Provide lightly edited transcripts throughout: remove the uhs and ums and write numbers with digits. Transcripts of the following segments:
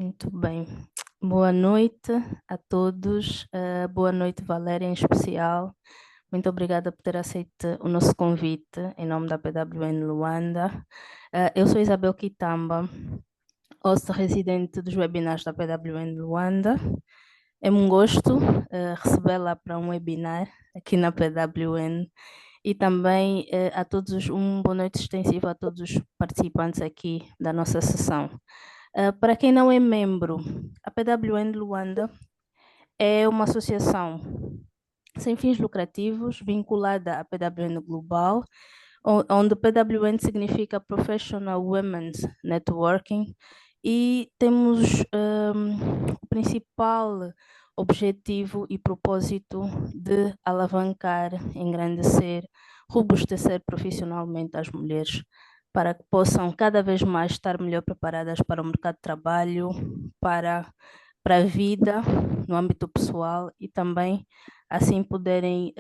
Muito bem. Boa noite a todos. Boa noite, Valéria, em especial. Muito obrigada por ter aceito o nosso convite em nome da PWN Luanda. Eu sou Isabel Kitamba, host residente dos webinars da PWN Luanda. É um gosto recebê-la para um webinar aqui na PWN e também a todos, boa noite extensiva a todos os participantes aqui da nossa sessão. Para quem não é membro, a PWN Luanda é uma associação sem fins lucrativos vinculada à PWN Global, onde PWN significa Professional Women's Networking, e temos o principal objetivo e propósito de alavancar, engrandecer, robustecer profissionalmente as mulheres, para que possam cada vez mais estar melhor preparadas para o mercado de trabalho, para a vida no âmbito pessoal e também assim poderem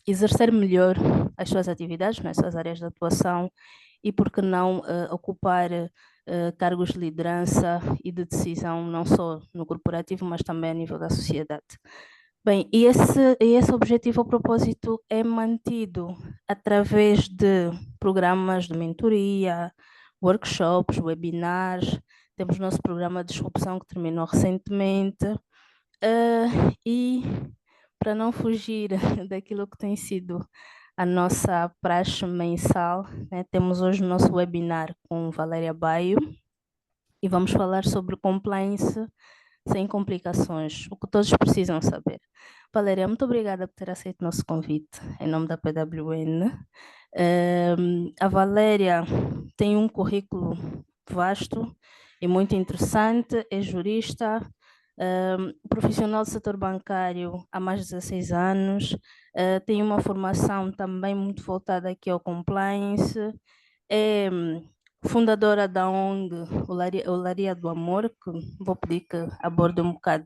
exercer melhor as suas atividades nas suas áreas de atuação e, por que não, ocupar cargos de liderança e de decisão, não só no corporativo, mas também a nível da sociedade. Bem, e esse objetivo ou propósito é mantido através de programas de mentoria, workshops, webinars. Temos nosso programa de disrupção que terminou recentemente. E para não fugir daquilo que tem sido a nossa praxe mensal, né, temos hoje o nosso webinar com Valéria Baio e vamos falar sobre compliance sem complicações, o que todos precisam saber. Valéria, muito obrigada por ter aceito o nosso convite em nome da PWN. A Valéria tem um currículo vasto e muito interessante, é jurista, profissional do setor bancário há mais de 16 anos, tem uma formação também muito voltada aqui ao compliance, é fundadora da ONG Olaria do Amor, que vou pedir que aborde um bocado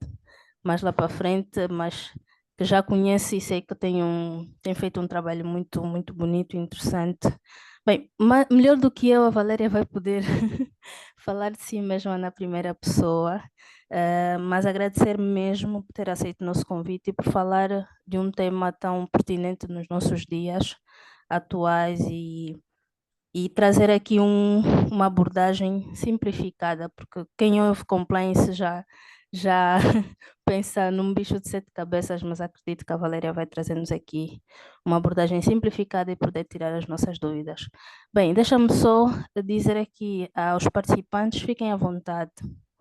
mais lá para frente, mas que já conheço e sei que tem feito um trabalho muito, muito bonito e interessante. Bem, melhor do que eu, a Valéria vai poder falar de si mesma na primeira pessoa, mas agradecer mesmo por ter aceito o nosso convite e por falar de um tema tão pertinente nos nossos dias atuais e trazer aqui uma abordagem simplificada, porque quem ouve compliance já pensa num bicho de 7 cabeças, mas acredito que a Valéria vai trazer-nos aqui uma abordagem simplificada e poder tirar as nossas dúvidas. Bem, deixa-me só dizer aqui aos participantes, fiquem à vontade.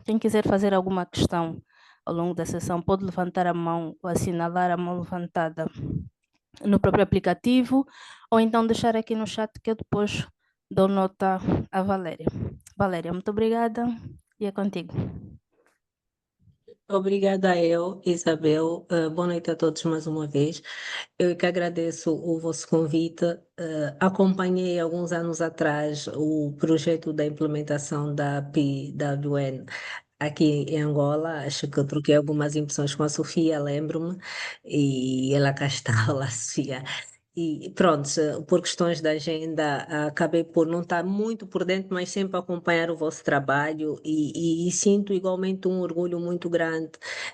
Quem quiser fazer alguma questão ao longo da sessão, pode levantar a mão ou assinalar a mão levantada no próprio aplicativo, ou então deixar aqui no chat que eu depois dou nota à Valéria. Valéria, muito obrigada e é contigo. Obrigada a eu, Isabel. Boa noite a todos mais uma vez. Eu que agradeço o vosso convite. Acompanhei alguns anos atrás o projeto da implementação da PWN aqui em Angola. Acho que eu troquei algumas impressões com a Sofia, lembro-me, e ela cá está, olá, Sofia. E pronto, por questões da agenda, acabei por não estar muito por dentro, mas sempre acompanhar o vosso trabalho e sinto igualmente um orgulho muito grande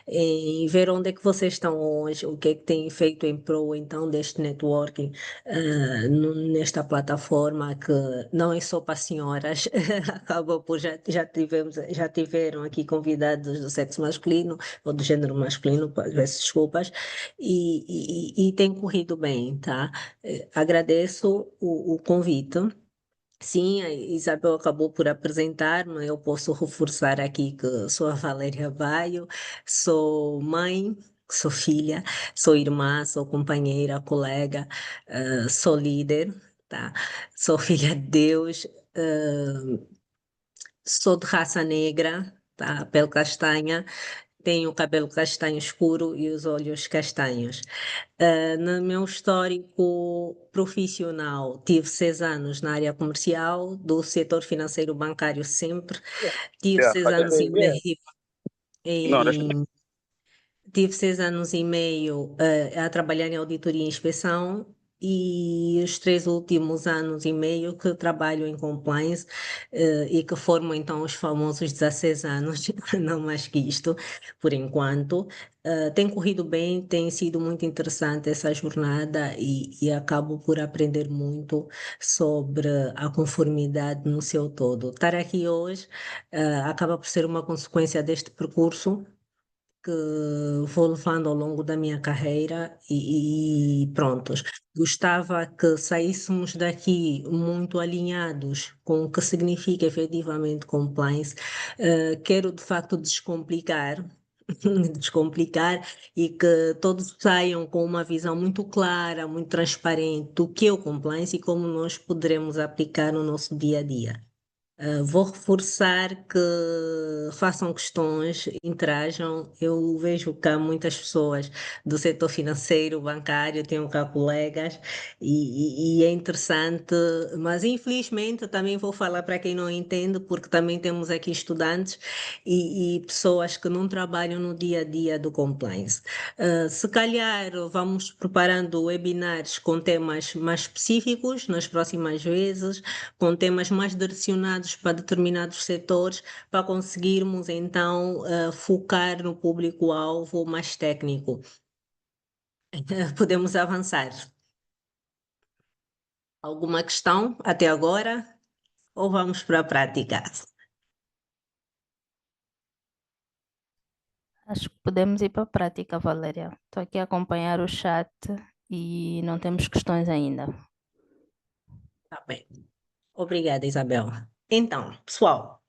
em ver onde é que vocês estão hoje, o que é que têm feito em prol então deste networking, nesta plataforma que não é só para senhoras, acaba por já tiveram aqui convidados do sexo masculino ou do género masculino, peço desculpas, e tem corrido bem, tá? Agradeço o convite. Sim, a Isabel acabou por apresentar-me. Eu posso reforçar aqui que sou a Valéria Baio, sou mãe, sou filha, sou irmã, sou companheira, colega, sou líder, tá? Sou filha de Deus, sou de raça negra, tá? Pele castanha, tenho o cabelo castanho escuro e os olhos castanhos. No meu histórico profissional, tive 6 anos na área comercial, do setor financeiro bancário sempre. Tive Yeah, 6 anos e meio no, that's tive 6 anos e meio a trabalhar em auditoria e inspeção. e os 3 últimos anos e meio que trabalho em compliance e que formam então os famosos 16 anos, não mais que isto, por enquanto. Tem corrido bem, tem sido muito interessante essa jornada e acabo por aprender muito sobre a conformidade no seu todo. Estar aqui hoje, acaba por ser uma consequência deste percurso que vou levando ao longo da minha carreira e prontos. Gostava que saíssemos daqui muito alinhados com o que significa efetivamente compliance. Quero de facto descomplicar. Descomplicar e que todos saiam com uma visão muito clara, muito transparente do que é o compliance e como nós poderemos aplicar no nosso dia a dia. Vou reforçar que façam questões, interajam. Eu vejo cá muitas pessoas do setor financeiro, bancário, tenho cá colegas e é interessante, mas infelizmente eu também vou falar para quem não entende, porque também temos aqui estudantes e pessoas que não trabalham no dia a dia do compliance. Se calhar vamos preparando webinars com temas mais específicos nas próximas vezes, com temas mais direcionados para determinados setores, para conseguirmos então focar no público-alvo mais técnico. Podemos avançar. Alguma questão até agora? Ou vamos para a prática? Acho que podemos ir para a prática, Valéria. Estou aqui a acompanhar o chat e não temos questões ainda. Tá bem. Obrigada, Isabel. Então, pessoal,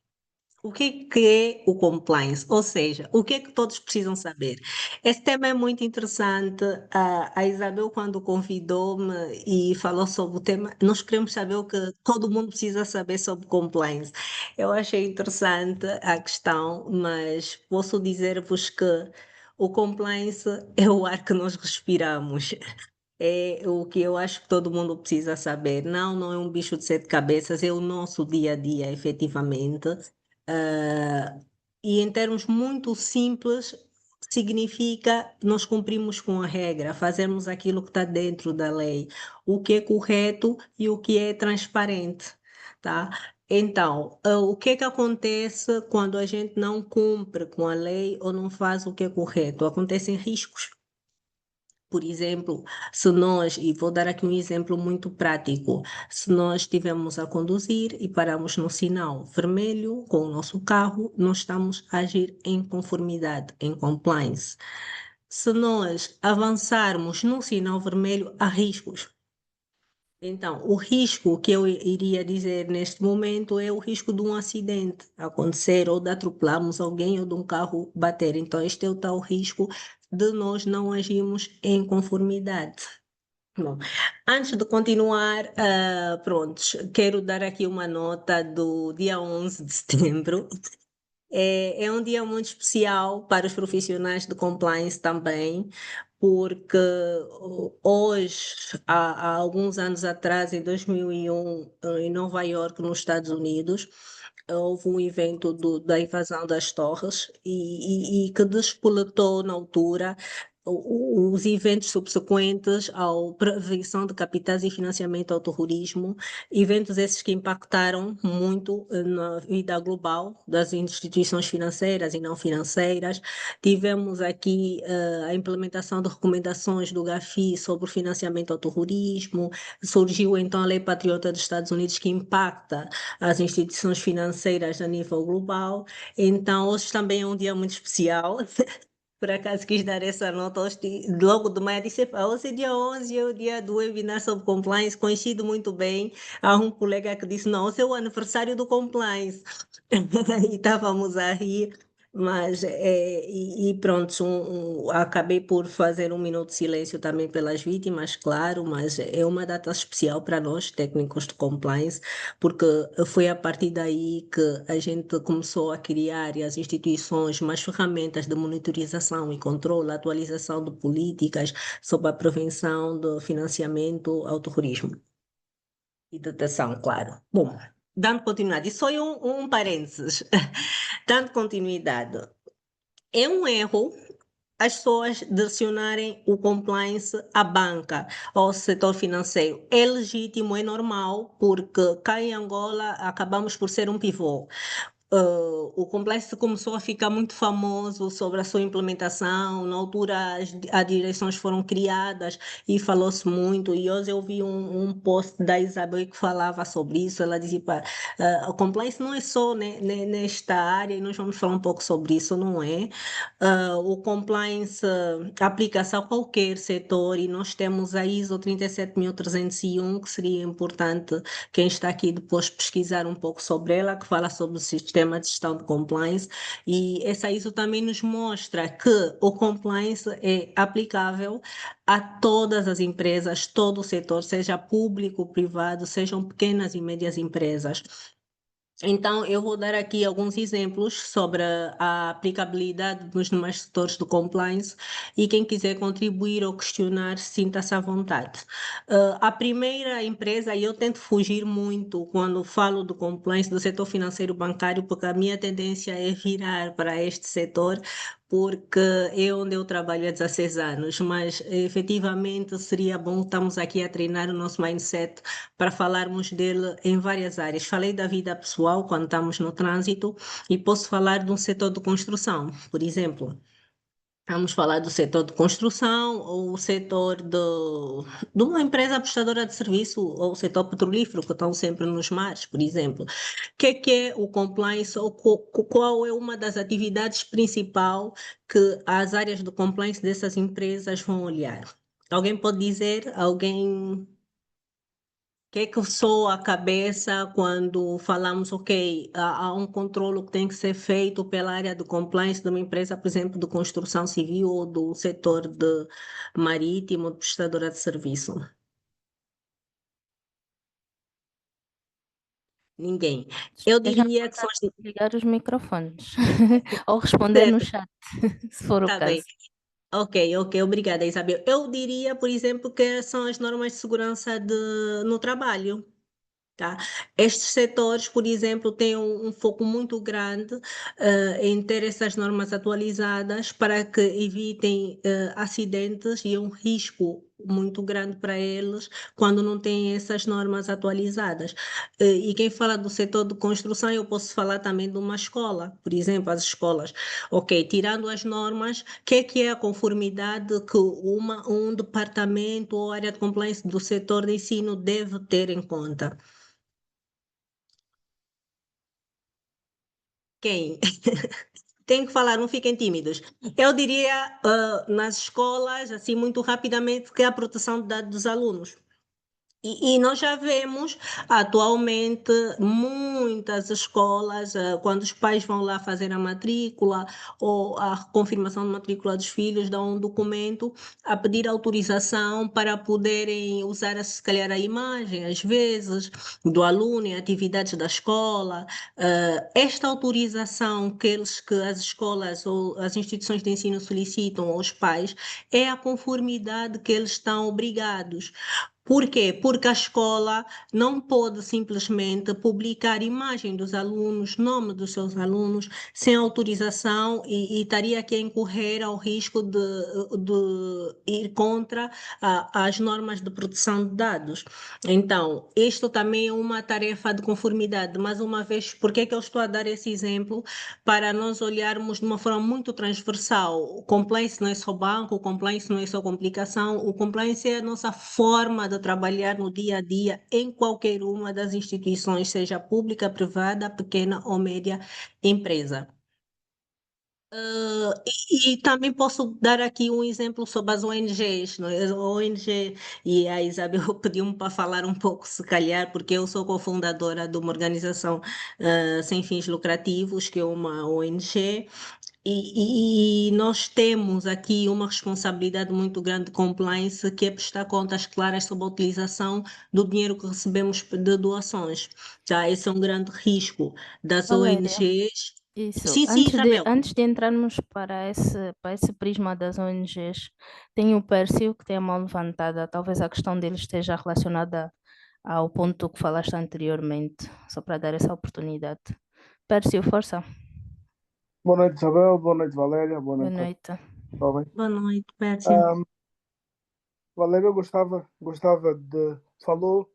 o que é o compliance? Ou seja, o que é que todos precisam saber? Esse tema é muito interessante. A Isabel, quando convidou-me e falou sobre o tema, nós queremos saber o que todo mundo precisa saber sobre compliance. Eu achei interessante a questão, mas posso dizer-vos que o compliance é o ar que nós respiramos. É o que eu acho que todo mundo precisa saber. Não, não é um bicho de 7 cabeças, é o nosso dia a dia, efetivamente. Ah, e em termos muito simples, significa nós cumprimos com a regra, fazermos aquilo que está dentro da lei, o que é correto e o que é transparente, tá? Então, o que é que acontece quando a gente não cumpre com a lei ou não faz o que é correto? Acontecem riscos. Por exemplo, se nós, e vou dar aqui um exemplo muito prático, se nós estivermos a conduzir e paramos no sinal vermelho com o nosso carro, nós estamos a agir em conformidade, em compliance. Se nós avançarmos no sinal vermelho, há riscos. Então, o risco que eu iria dizer neste momento é o risco de um acidente acontecer ou de atropelarmos alguém ou de um carro bater. Então, este é o tal risco de nós não agirmos em conformidade. Bom, antes de continuar, prontos, quero dar aqui uma nota do dia 11 de setembro. É um dia muito especial para os profissionais de compliance também, porque hoje, há alguns anos atrás, em 2001, em Nova York, nos Estados Unidos, houve um evento da invasão das torres e que despoletou na altura os eventos subsequentes à prevenção de capitais e financiamento ao terrorismo, eventos esses que impactaram muito na vida global das instituições financeiras e não financeiras. Tivemos aqui a implementação de recomendações do GAFI sobre o financiamento ao terrorismo, surgiu então a Lei Patriota dos Estados Unidos que impacta as instituições financeiras a nível global. Então, hoje também é um dia muito especial. Por acaso quis dar essa nota hoje, logo de manhã disse, "Epá, hoje é dia 11, é o dia do webinar sobre compliance, coincide muito bem." Há um colega que disse, não, hoje é o aniversário do compliance. E estávamos a rir, mas e pronto, acabei por fazer um minuto de silêncio também pelas vítimas, claro, mas é uma data especial para nós, técnicos de compliance, porque foi a partir daí que a gente começou a criar e as instituições mais ferramentas de monitorização e controle, atualização de políticas sobre a prevenção do financiamento ao terrorismo e datação, claro. Bom, dando continuidade, isso foi um parênteses. Dando continuidade, é um erro as pessoas direcionarem o compliance à banca, ao setor financeiro. É legítimo, é normal, porque cá em Angola acabamos por ser um pivô. O complexo começou a ficar muito famoso sobre a sua implementação. Na altura, as direções foram criadas e falou-se muito. E hoje eu vi um post da Isabel que falava sobre isso. Ela dizia: o complexo não é só nesta área, e nós vamos falar um pouco sobre isso, não é? O compliance aplica-se a qualquer setor e nós temos a ISO 37301, que seria importante quem está aqui depois pesquisar um pouco sobre ela, que fala sobre o sistema de gestão de compliance, e essa ISO também nos mostra que o compliance é aplicável a todas as empresas, todo o setor, seja público, privado, sejam pequenas e médias empresas. Então, eu vou dar aqui alguns exemplos sobre a aplicabilidade dos demais setores do compliance e quem quiser contribuir ou questionar, sinta-se à vontade. A primeira empresa, e eu tento fugir muito quando falo do compliance do setor financeiro bancário, porque a minha tendência é virar para este setor, porque é onde eu trabalho há 16 anos, mas efetivamente seria bom estarmos aqui a treinar o nosso mindset para falarmos dele em várias áreas. Falei da vida pessoal quando estamos no trânsito e posso falar de um setor de construção, por exemplo. Vamos falar do setor de construção ou o setor de uma empresa prestadora de serviço ou o setor petrolífero, que estão sempre nos mares, por exemplo. O que é o compliance ou qual é uma das atividades principais que as áreas do compliance dessas empresas vão olhar? Alguém pode dizer? Alguém que é que soa a cabeça quando falamos, ok, há um controle que tem que ser feito pela área de compliance de uma empresa, por exemplo, de construção civil ou do setor de marítimo, de prestadora de serviço? Ninguém. Eu Esteja à diria que são vontade de ligar os microfones ou responder no chat, se for o Tá bem. caso. Ok, obrigada, Isabel. Eu diria, por exemplo, que são as normas de segurança no trabalho. Tá? Estes setores, por exemplo, têm um foco muito grande em ter essas normas atualizadas para que evitem acidentes e um risco muito grande para eles quando não têm essas normas atualizadas. E quem fala do setor de construção, eu posso falar também de uma escola, por exemplo, as escolas. Ok, tirando as normas, o que é a conformidade que um departamento ou área de compliance do setor de ensino deve ter em conta? Quem? Tem que falar, não fiquem tímidos. Eu diria, nas escolas, assim, muito rapidamente, que é a proteção de dados dos alunos. E nós já vemos atualmente muitas escolas, quando os pais vão lá fazer a matrícula ou a confirmação de matrícula dos filhos, dão um documento a pedir autorização para poderem usar, se calhar, a imagem, às vezes, do aluno em atividades da escola. Esta autorização que as escolas ou as instituições de ensino solicitam aos pais é a conformidade que eles estão obrigados. Por quê? Porque a escola não pode simplesmente publicar imagem dos alunos, nome dos seus alunos, sem autorização e estaria aqui a incorrer ao risco de ir contra as normas de proteção de dados. Então, isto também é uma tarefa de conformidade. Mais uma vez, por que é que eu estou a dar esse exemplo? Para nós olharmos de uma forma muito transversal. O compliance não é só banco, o compliance não é só complicação, o compliance é a nossa forma de trabalhar no dia a dia em qualquer uma das instituições, seja pública, privada, pequena ou média empresa. E também posso dar aqui um exemplo sobre as ONGs, não é? A ONG, e a Isabel pediu-me para falar um pouco, se calhar, porque eu sou cofundadora de uma organização sem fins lucrativos, que é uma ONG, e nós temos aqui uma responsabilidade muito grande de compliance, que é prestar contas claras sobre a utilização do dinheiro que recebemos de doações. Já esse é um grande risco das Valéria, ONGs. isso. Sim, Isabel. Antes de entrarmos para esse prisma das ONGs, tem o Pércio que tem a mão levantada. Talvez a questão dele esteja relacionada ao ponto que falaste anteriormente, só para dar essa oportunidade. Pércio, força. Boa noite, Isabel. Boa noite, Valéria. Boa Boa noite noite. Tá bem? Boa noite, Pérsia. Valéria, eu gostava de... Falou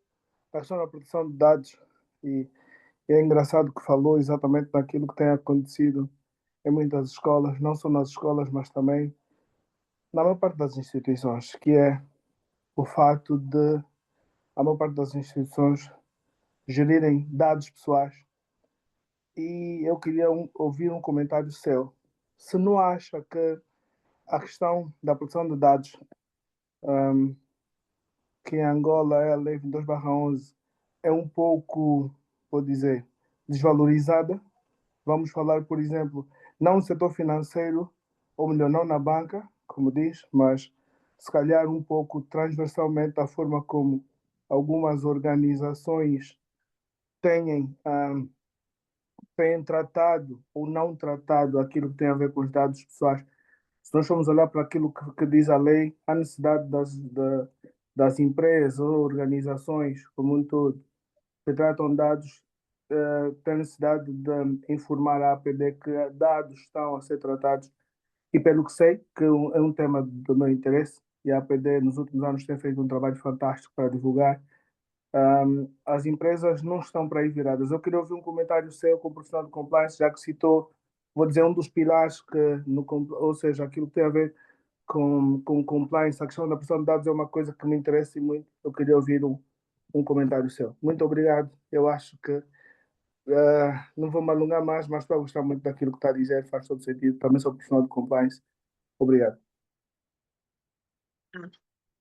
a questão da proteção de dados e é engraçado que falou exatamente daquilo que tem acontecido em muitas escolas, não só nas escolas, mas também na maior parte das instituições, que é o facto de a maior parte das instituições gerirem dados pessoais. E eu queria ouvir um comentário seu. Se não acha que a questão da proteção de dados, que em Angola é a Lei 22/11, é um pouco, vou dizer, desvalorizada. Vamos falar, por exemplo, não no setor financeiro, ou melhor, não na banca, como diz, mas se calhar um pouco transversalmente a forma como algumas organizações têm, têm tratado ou não tratado aquilo que tem a ver com os dados pessoais. Se nós formos olhar para aquilo que diz a lei, a necessidade das empresas ou organizações como um todo que tratam dados, têm necessidade de informar a APD que dados estão a ser tratados. E pelo que sei, que é um tema do meu interesse, e a APD nos últimos anos tem feito um trabalho fantástico para divulgar, as empresas não estão para aí viradas. Eu queria ouvir um comentário seu como profissional de compliance, já que citou, vou dizer, um dos pilares que, ou seja, aquilo que tem a ver com compliance, a questão da proteção de dados é uma coisa que me interessa e muito. Eu queria ouvir um comentário seu. Muito obrigado. Eu acho que não vou me alongar mais, mas estou a gostar muito daquilo que está a dizer, faz todo sentido. Também sou profissional de compliance. Obrigado.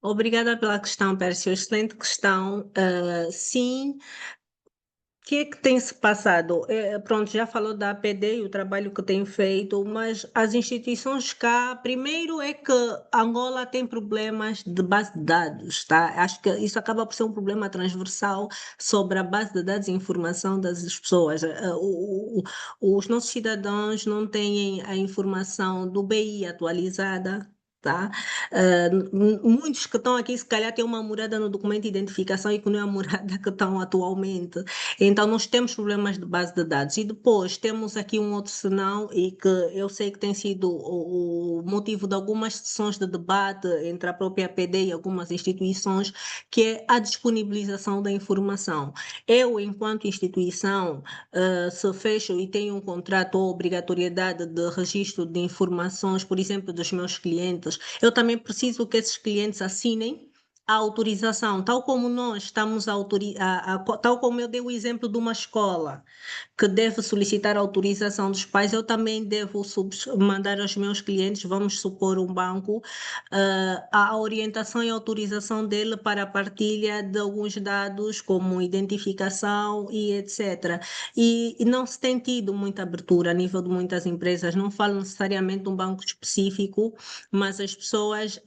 Obrigada pela questão, Pércio. Excelente questão. Sim, o que é que tem se passado? Pronto, já falou da APD e o trabalho que tem feito, mas as instituições cá, primeiro é que Angola tem problemas de base de dados, tá? Acho que isso acaba por ser um problema transversal sobre a base de dados e informação das pessoas. Os nossos cidadãos não têm a informação do BI atualizada. Tá? Muitos que estão aqui, se calhar, têm uma morada no documento de identificação e que não é a morada que estão atualmente. Então, nós temos problemas de base de dados. E depois temos aqui um outro senão, e que eu sei que tem sido o motivo de algumas sessões de debate entre a própria APD e algumas instituições, que é a disponibilização da informação. Eu, enquanto instituição, se fecho e tenho um contrato ou obrigatoriedade de registro de informações, por exemplo, dos meus clientes, eu também preciso que esses clientes assinem a autorização, tal como nós estamos tal como eu dei o exemplo de uma escola que deve solicitar a autorização dos pais, eu também devo mandar aos meus clientes, vamos supor um banco, a orientação e autorização dele para a partilha de alguns dados, como identificação e etc. E não se tem tido muita abertura a nível de muitas empresas, não falo necessariamente de um banco específico, mas as pessoas,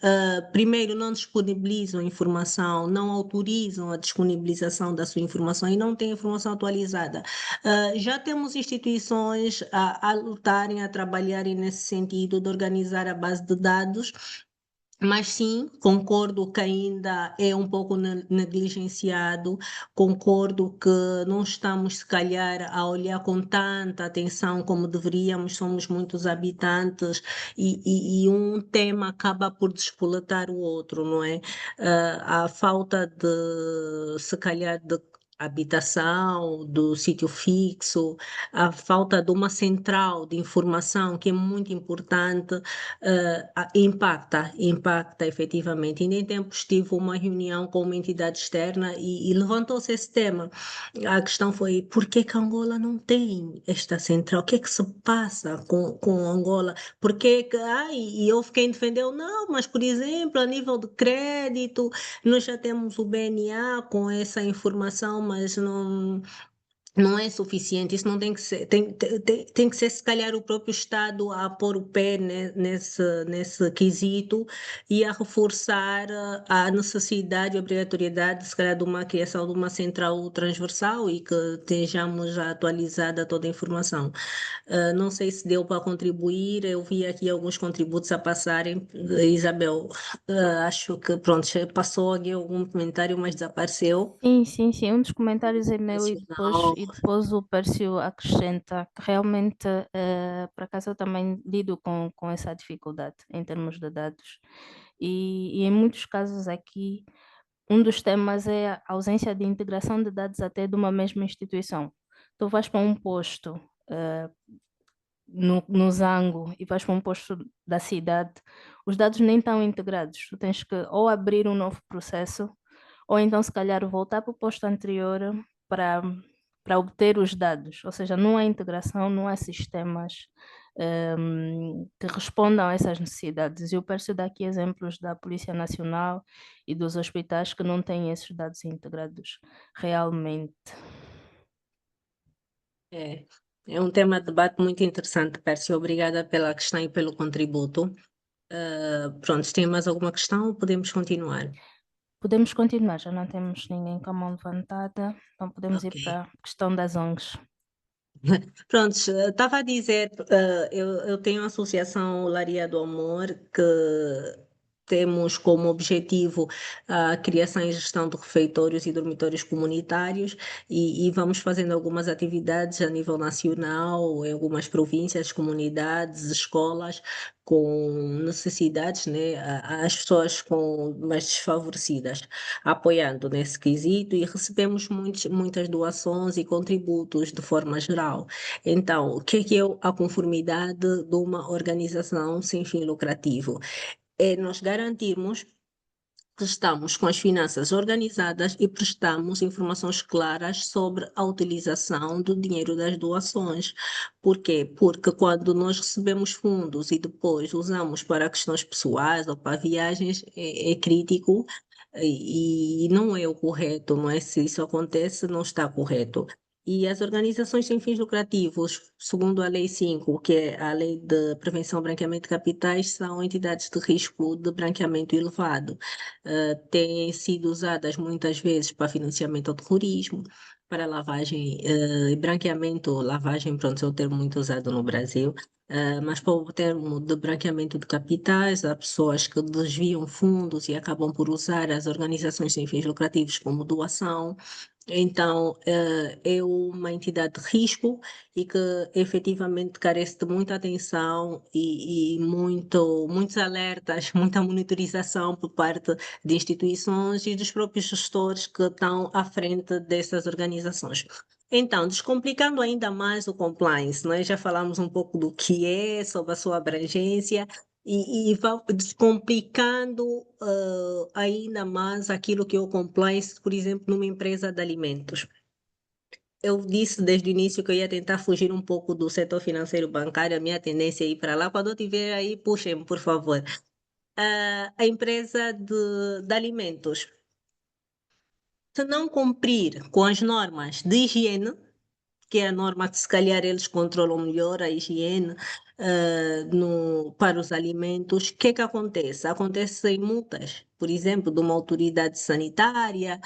primeiro, não disponibilizam informação, não autorizam a disponibilização da sua informação e não têm informação atualizada. Já temos instituições a lutarem, a trabalharem nesse sentido de organizar a base de dados, mas sim, concordo que ainda é um pouco negligenciado, concordo que não estamos, se calhar, a olhar com tanta atenção como deveríamos, somos muitos habitantes e um tema acaba por despoletar o outro, não é? A falta de, se calhar, de habitação, do sítio fixo, a falta de uma central de informação que é muito importante, impacta efetivamente. Ainda em tempos tive uma reunião com uma entidade externa e levantou-se esse tema. A questão foi, por que que Angola não tem esta central? O que é que se passa com Angola? Porque, e eu fiquei defendendo, não, mas por exemplo, a nível de crédito, nós já temos o BNA com essa informação, mas não é suficiente, isso não tem que ser, tem que ser se calhar o próprio Estado a pôr o pé nesse quesito e a reforçar a necessidade e obrigatoriedade, se calhar, de uma criação de uma central transversal e que estejamos atualizada toda a informação. Não sei se deu para contribuir, eu vi aqui alguns contributos a passarem. Isabel, acho que pronto, passou aqui algum comentário, mas desapareceu. Sim. Um dos comentários é meu e depois e depois o Pércio acrescenta que realmente, por acaso eu também lido com essa dificuldade em termos de dados. E em muitos casos aqui, um dos temas é a ausência de integração de dados até de uma mesma instituição. Tu vais para um posto no Zango e vais para um posto da cidade, os dados nem estão integrados. Tu tens que ou abrir um novo processo, ou então se calhar voltar para o posto anterior para, para obter os dados. Ou seja, não há integração, não há sistemas que respondam a essas necessidades. E o Pércio dá aqui exemplos da Polícia Nacional e dos hospitais que não têm esses dados integrados realmente. É um tema de debate muito interessante, Pércio. Obrigada pela questão e pelo contributo. Pronto, se tem mais alguma questão, podemos continuar. Podemos continuar, já não temos ninguém com a mão levantada, então podemos ir Ok. para a questão das ONGs. Pronto, estava a dizer, eu tenho a Associação Olaria do Amor, que temos como objetivo a criação e gestão de refeitórios e dormitórios comunitários e vamos fazendo algumas atividades a nível nacional, em algumas províncias, comunidades, escolas com necessidades, né, as pessoas mais desfavorecidas, apoiando nesse quesito e recebemos muitas doações e contributos de forma geral. Então, o que é a conformidade de uma organização sem fim lucrativo? É nós garantirmos que estamos com as finanças organizadas e prestamos informações claras sobre a utilização do dinheiro das doações. Por quê? Porque quando nós recebemos fundos e depois usamos para questões pessoais ou para viagens, é crítico e não é o correto, não é? Se isso acontece, não está correto. E as organizações sem fins lucrativos, segundo a Lei 5, que é a Lei de Prevenção ao Branqueamento de Capitais, são entidades de risco de branqueamento elevado. Têm sido usadas muitas vezes para financiamento ao terrorismo, para lavagem e branqueamento, lavagem, pronto, é um termo muito usado no Brasil, mas para o termo de branqueamento de capitais, há pessoas que desviam fundos e acabam por usar as organizações sem fins lucrativos como doação. Então, é uma entidade de risco e que efetivamente carece de muita atenção e muitos alertas, muita monitorização por parte de instituições e dos próprios gestores que estão à frente dessas organizações. Então, descomplicando ainda mais o compliance, nós já falamos um pouco do que é, sobre a sua abrangência, e vai descomplicando ainda mais aquilo que é o compliance, por exemplo, numa empresa de alimentos. Eu disse desde o início que eu ia tentar fugir um pouco do setor financeiro bancário, a minha tendência é ir para lá. Quando eu estiver aí, puxem, por favor. A empresa de alimentos, se não cumprir com as normas de higiene, que é a norma que se calhar eles controlam melhor a higiene para os alimentos, o que é que acontece? Acontecem multas, por exemplo, de uma autoridade sanitária,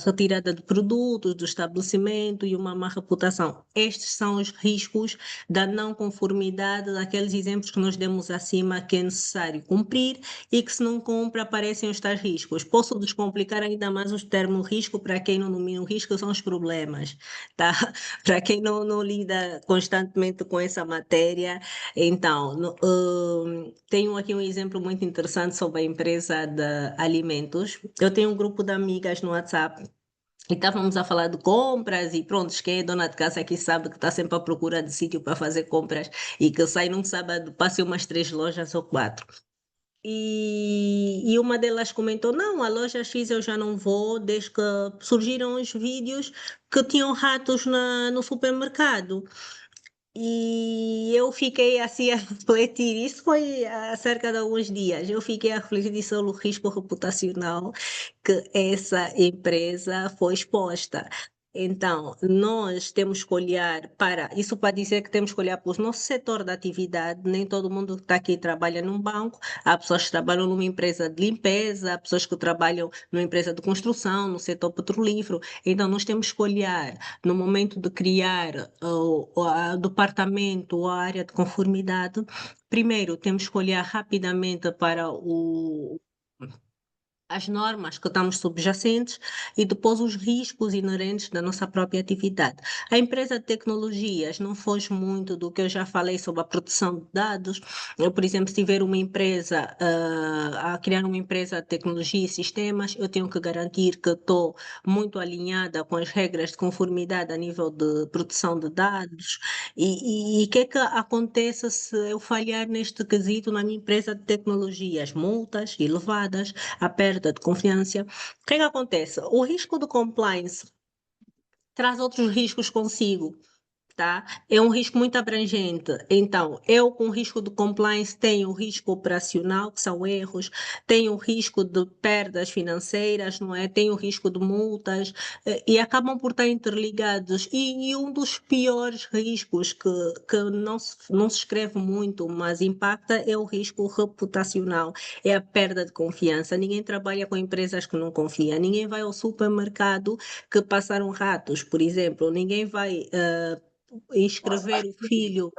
retirada de produtos do estabelecimento e uma má reputação. Estes são os riscos da não conformidade daqueles exemplos que nós demos acima que é necessário cumprir e que se não cumpre aparecem os tais riscos. Posso descomplicar ainda mais os termos risco para quem não domina o risco, são os problemas, tá? Para quem não lida constantemente com essa matéria, então, tenho aqui um exemplo muito interessante sobre a empresa de alimentos. Eu tenho um grupo de amigas no WhatsApp e estávamos a falar de compras e pronto, quem é dona de casa aqui sabe que está sempre à procura de sítio para fazer compras e que sai num sábado, passe umas 3 lojas ou 4. E uma delas comentou: não, a loja X eu já não vou, desde que surgiram os vídeos que tinham ratos no supermercado. E eu fiquei assim a refletir, isso foi há cerca de alguns dias, eu fiquei a refletir sobre o risco reputacional que essa empresa foi exposta. Então, nós temos que olhar isso para dizer que temos que olhar para o nosso setor de atividade, nem todo mundo que está aqui trabalha num banco, há pessoas que trabalham numa empresa de limpeza, há pessoas que trabalham numa empresa de construção, no setor petrolífero, então nós temos que olhar no momento de criar o departamento ou a área de conformidade, primeiro temos que olhar rapidamente para as normas que estamos subjacentes e depois os riscos inerentes da nossa própria atividade. A empresa de tecnologias não foge muito do que eu já falei sobre a proteção de dados. Eu, por exemplo, se tiver uma empresa a criar uma empresa de tecnologia e sistemas, eu tenho que garantir que estou muito alinhada com as regras de conformidade a nível de proteção de dados. E o que é que acontece se eu falhar neste quesito na minha empresa de tecnologias? Multas elevadas, a perda de confiança. O que é que acontece? O risco de compliance traz outros riscos consigo, tá? É um risco muito abrangente. Então, eu com risco de compliance tenho o risco operacional, que são erros, tenho o risco de perdas financeiras, não é? Tenho o risco de multas, e acabam por estar interligados. E um dos piores riscos que não se escreve muito, mas impacta, é o risco reputacional, é a perda de confiança. Ninguém trabalha com empresas que não confia, ninguém vai ao supermercado que passaram ratos, por exemplo, ninguém vai inscrever o filho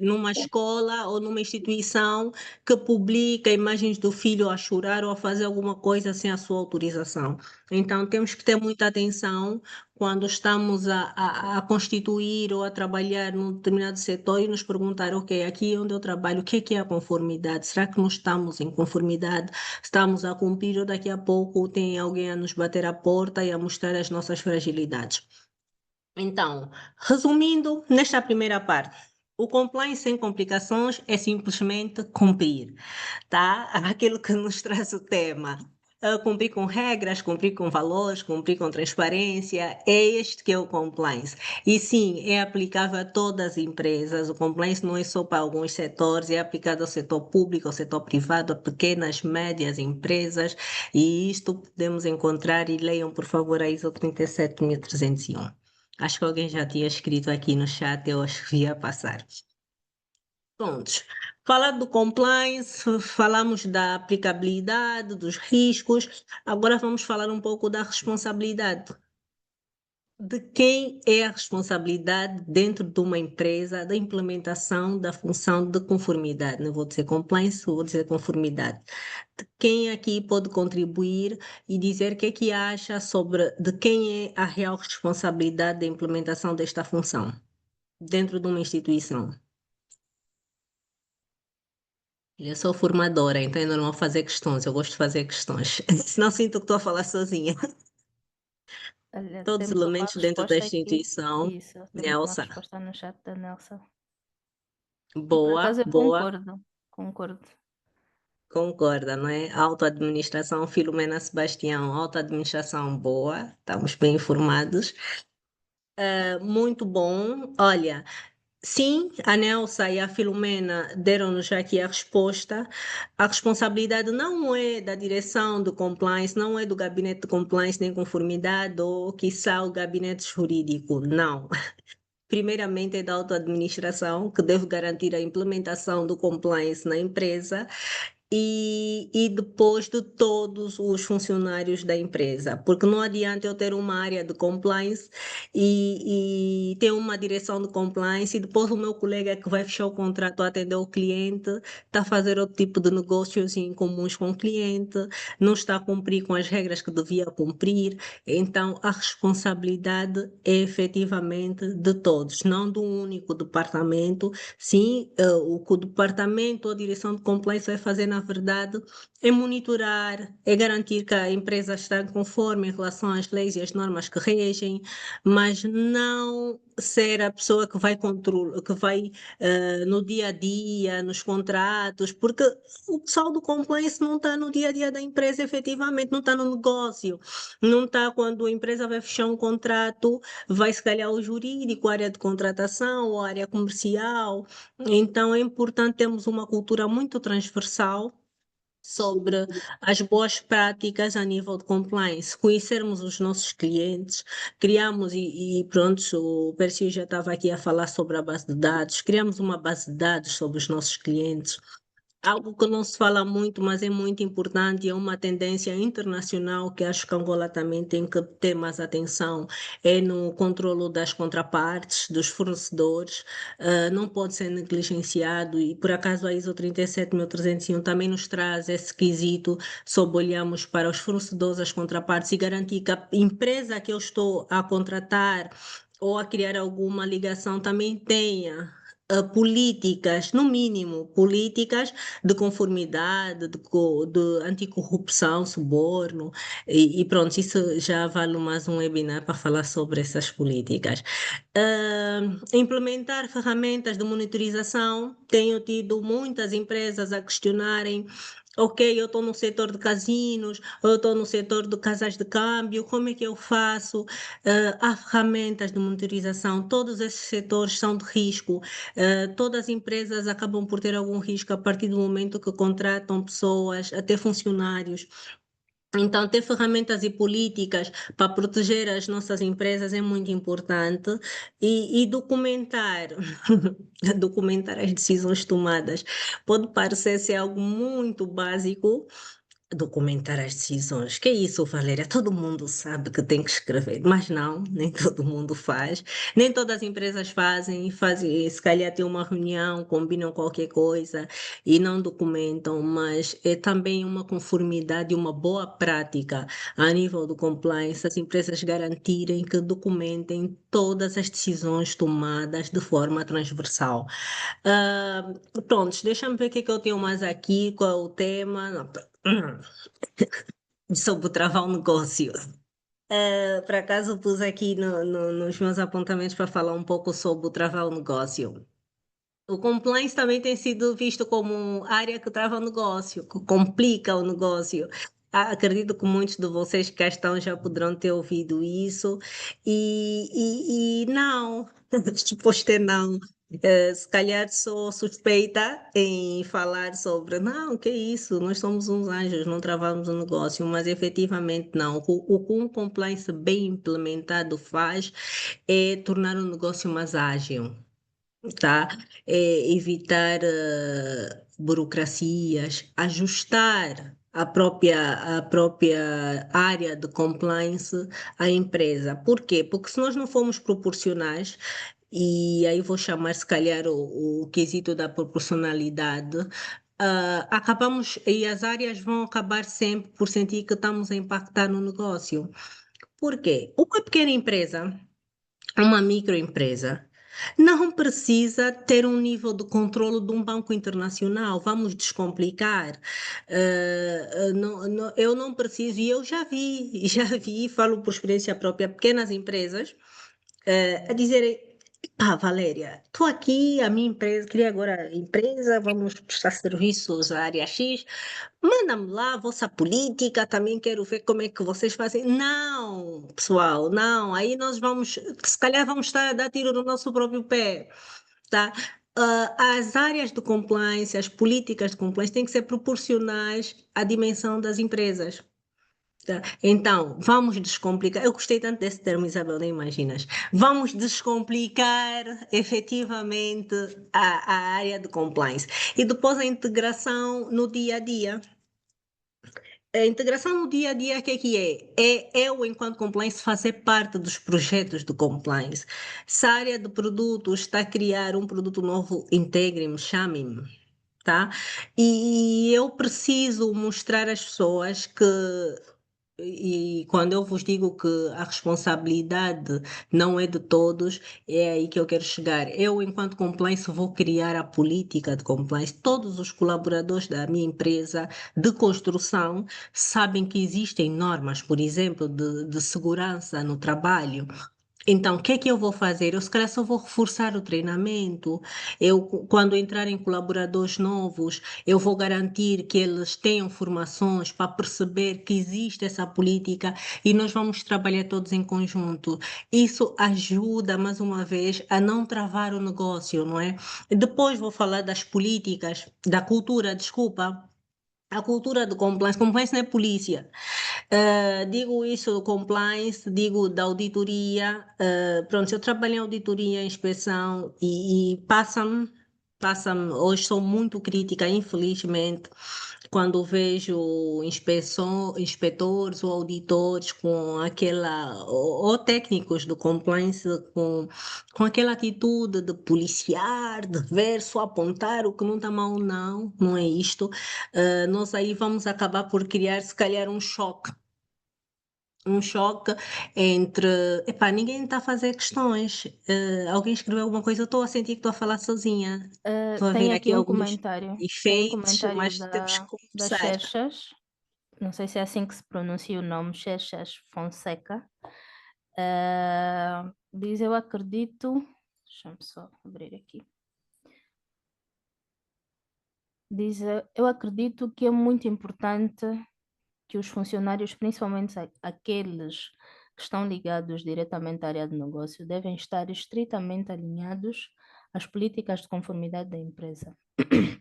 numa escola ou numa instituição que publica imagens do filho a chorar ou a fazer alguma coisa sem a sua autorização. Então, temos que ter muita atenção quando estamos a constituir ou a trabalhar num determinado setor e nos perguntar, ok, aqui onde eu trabalho, o que é a conformidade? Será que não estamos em conformidade? Estamos a cumprir ou daqui a pouco tem alguém a nos bater à porta e a mostrar as nossas fragilidades? Então, resumindo, nesta primeira parte, o compliance sem complicações é simplesmente cumprir, tá? Aquilo que nos traz o tema. Cumprir com regras, cumprir com valores, cumprir com transparência, é este que é o compliance. E sim, é aplicável a todas as empresas. O compliance não é só para alguns setores, é aplicado ao setor público, ao setor privado, a pequenas, médias empresas, e isto podemos encontrar, e leiam, por favor, a ISO 37301. Acho que alguém já tinha escrito aqui no chat, eu acho que ia passar. Prontos. Falando do compliance, falamos da aplicabilidade, dos riscos. Agora vamos falar um pouco da responsabilidade. De quem é a responsabilidade dentro de uma empresa da implementação da função de conformidade? Não vou dizer compliance, vou dizer conformidade. De quem aqui pode contribuir e dizer o que é que acha sobre de quem é a real responsabilidade da implementação desta função dentro de uma instituição? Eu sou formadora, então é normal fazer questões. Eu gosto de fazer questões. Senão sinto que estou a falar sozinha. Olha, Todos os temos uma elementos dentro da resposta aqui. instituição. Isso, temos uma Nelsa, resposta no chat da Nelsa. E por boa, acaso eu boa. concordo. Concorda, não é? Autoadministração, Filomena Sebastião, autoadministração boa, estamos bem informados. Muito bom. Olha, sim, a Nelsa e a Filomena deram-nos já aqui a resposta. A responsabilidade não é da direção do compliance, não é do gabinete de compliance nem conformidade ou, quiçá, o gabinete jurídico, não. Primeiramente é da autoadministração, que deve garantir a implementação do compliance na empresa e depois de todos os funcionários da empresa, porque não adianta eu ter uma área de compliance e ter uma direção de compliance e depois o meu colega que vai fechar o contrato a atender o cliente está a fazer outro tipo de negócios incomuns com o cliente, não está a cumprir com as regras que devia cumprir, então a responsabilidade é efetivamente de todos, não de um único departamento. Sim, o que o departamento ou a direção de compliance vai fazer, na verdade, é monitorar, é garantir que a empresa está conforme em relação às leis e às normas que regem, mas não ser a pessoa que vai controlar, que vai no dia a dia, nos contratos, porque o pessoal do compliance não está no dia a dia da empresa, efetivamente, não está no negócio, não está quando a empresa vai fechar um contrato, vai se calhar o jurídico, a área de contratação, ou a área comercial. Então, é importante termos uma cultura muito transversal sobre as boas práticas a nível de compliance, conhecermos os nossos clientes, criamos, e pronto, o Persio já estava aqui a falar sobre a base de dados, criamos uma base de dados sobre os nossos clientes, Algo que não se fala muito, mas é muito importante, é uma tendência internacional que acho que Angola também tem que ter mais atenção, é no controlo das contrapartes, dos fornecedores, não pode ser negligenciado e por acaso a ISO 37301 também nos traz esse quesito, sob olhamos para os fornecedores, as contrapartes e garantir que a empresa que eu estou a contratar ou a criar alguma ligação também tenha políticas, no mínimo, políticas de conformidade, de anticorrupção, suborno, e pronto, isso já vale mais um webinar para falar sobre essas políticas. Implementar ferramentas de monitorização, tenho tido muitas empresas a questionarem. Ok, eu estou no setor de casinos, eu estou no setor de casas de câmbio, como é que eu faço? Há ferramentas de monitorização, todos esses setores são de risco. Todas as empresas acabam por ter algum risco a partir do momento que contratam pessoas, até funcionários. Então, ter ferramentas e políticas para proteger as nossas empresas é muito importante e documentar, documentar as decisões tomadas. Pode parecer ser algo muito básico, documentar as decisões. Que é isso, Valéria? Todo mundo sabe que tem que escrever, mas não, nem todo mundo faz. Nem todas as empresas fazem, se calhar tem uma reunião, combinam qualquer coisa e não documentam, mas é também uma conformidade, uma boa prática a nível do compliance, as empresas garantirem que documentem todas as decisões tomadas de forma transversal. Ah, pronto, deixa-me ver o que é que eu tenho mais aqui, qual é o tema. Sobre travar um negócio. Por acaso pus aqui nos meus apontamentos para falar um pouco sobre o travar o negócio. O compliance também tem sido visto como área que trava o negócio, que complica o negócio. Acredito que muitos de vocês que cá estão já poderão ter ouvido isso, e não, pois ter não. Se calhar sou suspeita em falar sobre, não, que é isso, nós somos uns anjos, não travamos o negócio, mas efetivamente não. O que um compliance bem implementado faz é tornar o negócio mais ágil, tá? Evitar burocracias, ajustar a própria área de compliance à empresa. Por quê? Porque se nós não formos proporcionais, e aí vou chamar se calhar o quesito da proporcionalidade, acabamos, e as áreas vão acabar sempre por sentir que estamos a impactar no negócio. Por quê? Uma pequena empresa, uma microempresa, não precisa ter um nível de controle de um banco internacional. Vamos descomplicar. Eu não preciso, e eu já vi, já vi, falo por experiência própria, pequenas empresas a dizerem: pá, Valéria, estou aqui, a minha empresa, queria agora empresa, vamos prestar serviços à área X, manda-me lá a vossa política, também quero ver como é que vocês fazem. Não, pessoal, não, aí nós vamos, se calhar vamos estar a dar tiro no nosso próprio pé, tá? As áreas de compliance, as políticas de compliance têm que ser proporcionais à dimensão das empresas. Tá? Então, vamos descomplicar. Eu gostei tanto desse termo, Isabel, nem imaginas. Vamos descomplicar efetivamente a área de compliance. E depois a integração no dia a dia. A integração no dia a dia, o que é? É eu, enquanto compliance, fazer parte dos projetos de compliance. Se a área de produtos está a criar um produto novo, integre-me, chame-me. Tá? E eu preciso mostrar às pessoas que e quando eu vos digo que a responsabilidade não é de todos, é aí que eu quero chegar. Eu, enquanto compliance, vou criar a política de compliance. Todos os colaboradores da minha empresa de construção sabem que existem normas, por exemplo, de segurança no trabalho. Então, o que é que eu vou fazer? Eu, se calhar, só vou reforçar o treinamento. Eu, quando entrarem colaboradores novos, eu vou garantir que eles tenham formações para perceber que existe essa política e nós vamos trabalhar todos em conjunto. Isso ajuda, mais uma vez, a não travar o negócio, não é? Depois vou falar das políticas, da cultura, desculpa. A cultura do compliance, compliance não é polícia. Digo isso do compliance, digo da auditoria. Pronto, eu trabalho em auditoria, inspeção e passa-me hoje sou muito crítica, infelizmente, quando vejo inspetores ou auditores com ou técnicos do compliance com aquela atitude de policiar, de ver, só apontar o que não está mal, não, não é isto. Nós aí vamos acabar por criar, se calhar, um choque entre, epá, ninguém está a fazer questões. Alguém escreveu alguma coisa, eu estou a sentir que estou a falar sozinha. Estou a Tem ver aqui aqui um alguns comentário. Tem um efeitos, comentário mas temos que da começar. Xerxas. Não sei se é assim que se pronuncia o nome, Xerxas Fonseca. Diz, eu acredito... Deixa-me só abrir aqui. Diz, eu acredito que é muito importante que os funcionários, principalmente aqueles que estão ligados diretamente à área de negócio, devem estar estritamente alinhados às políticas de conformidade da empresa.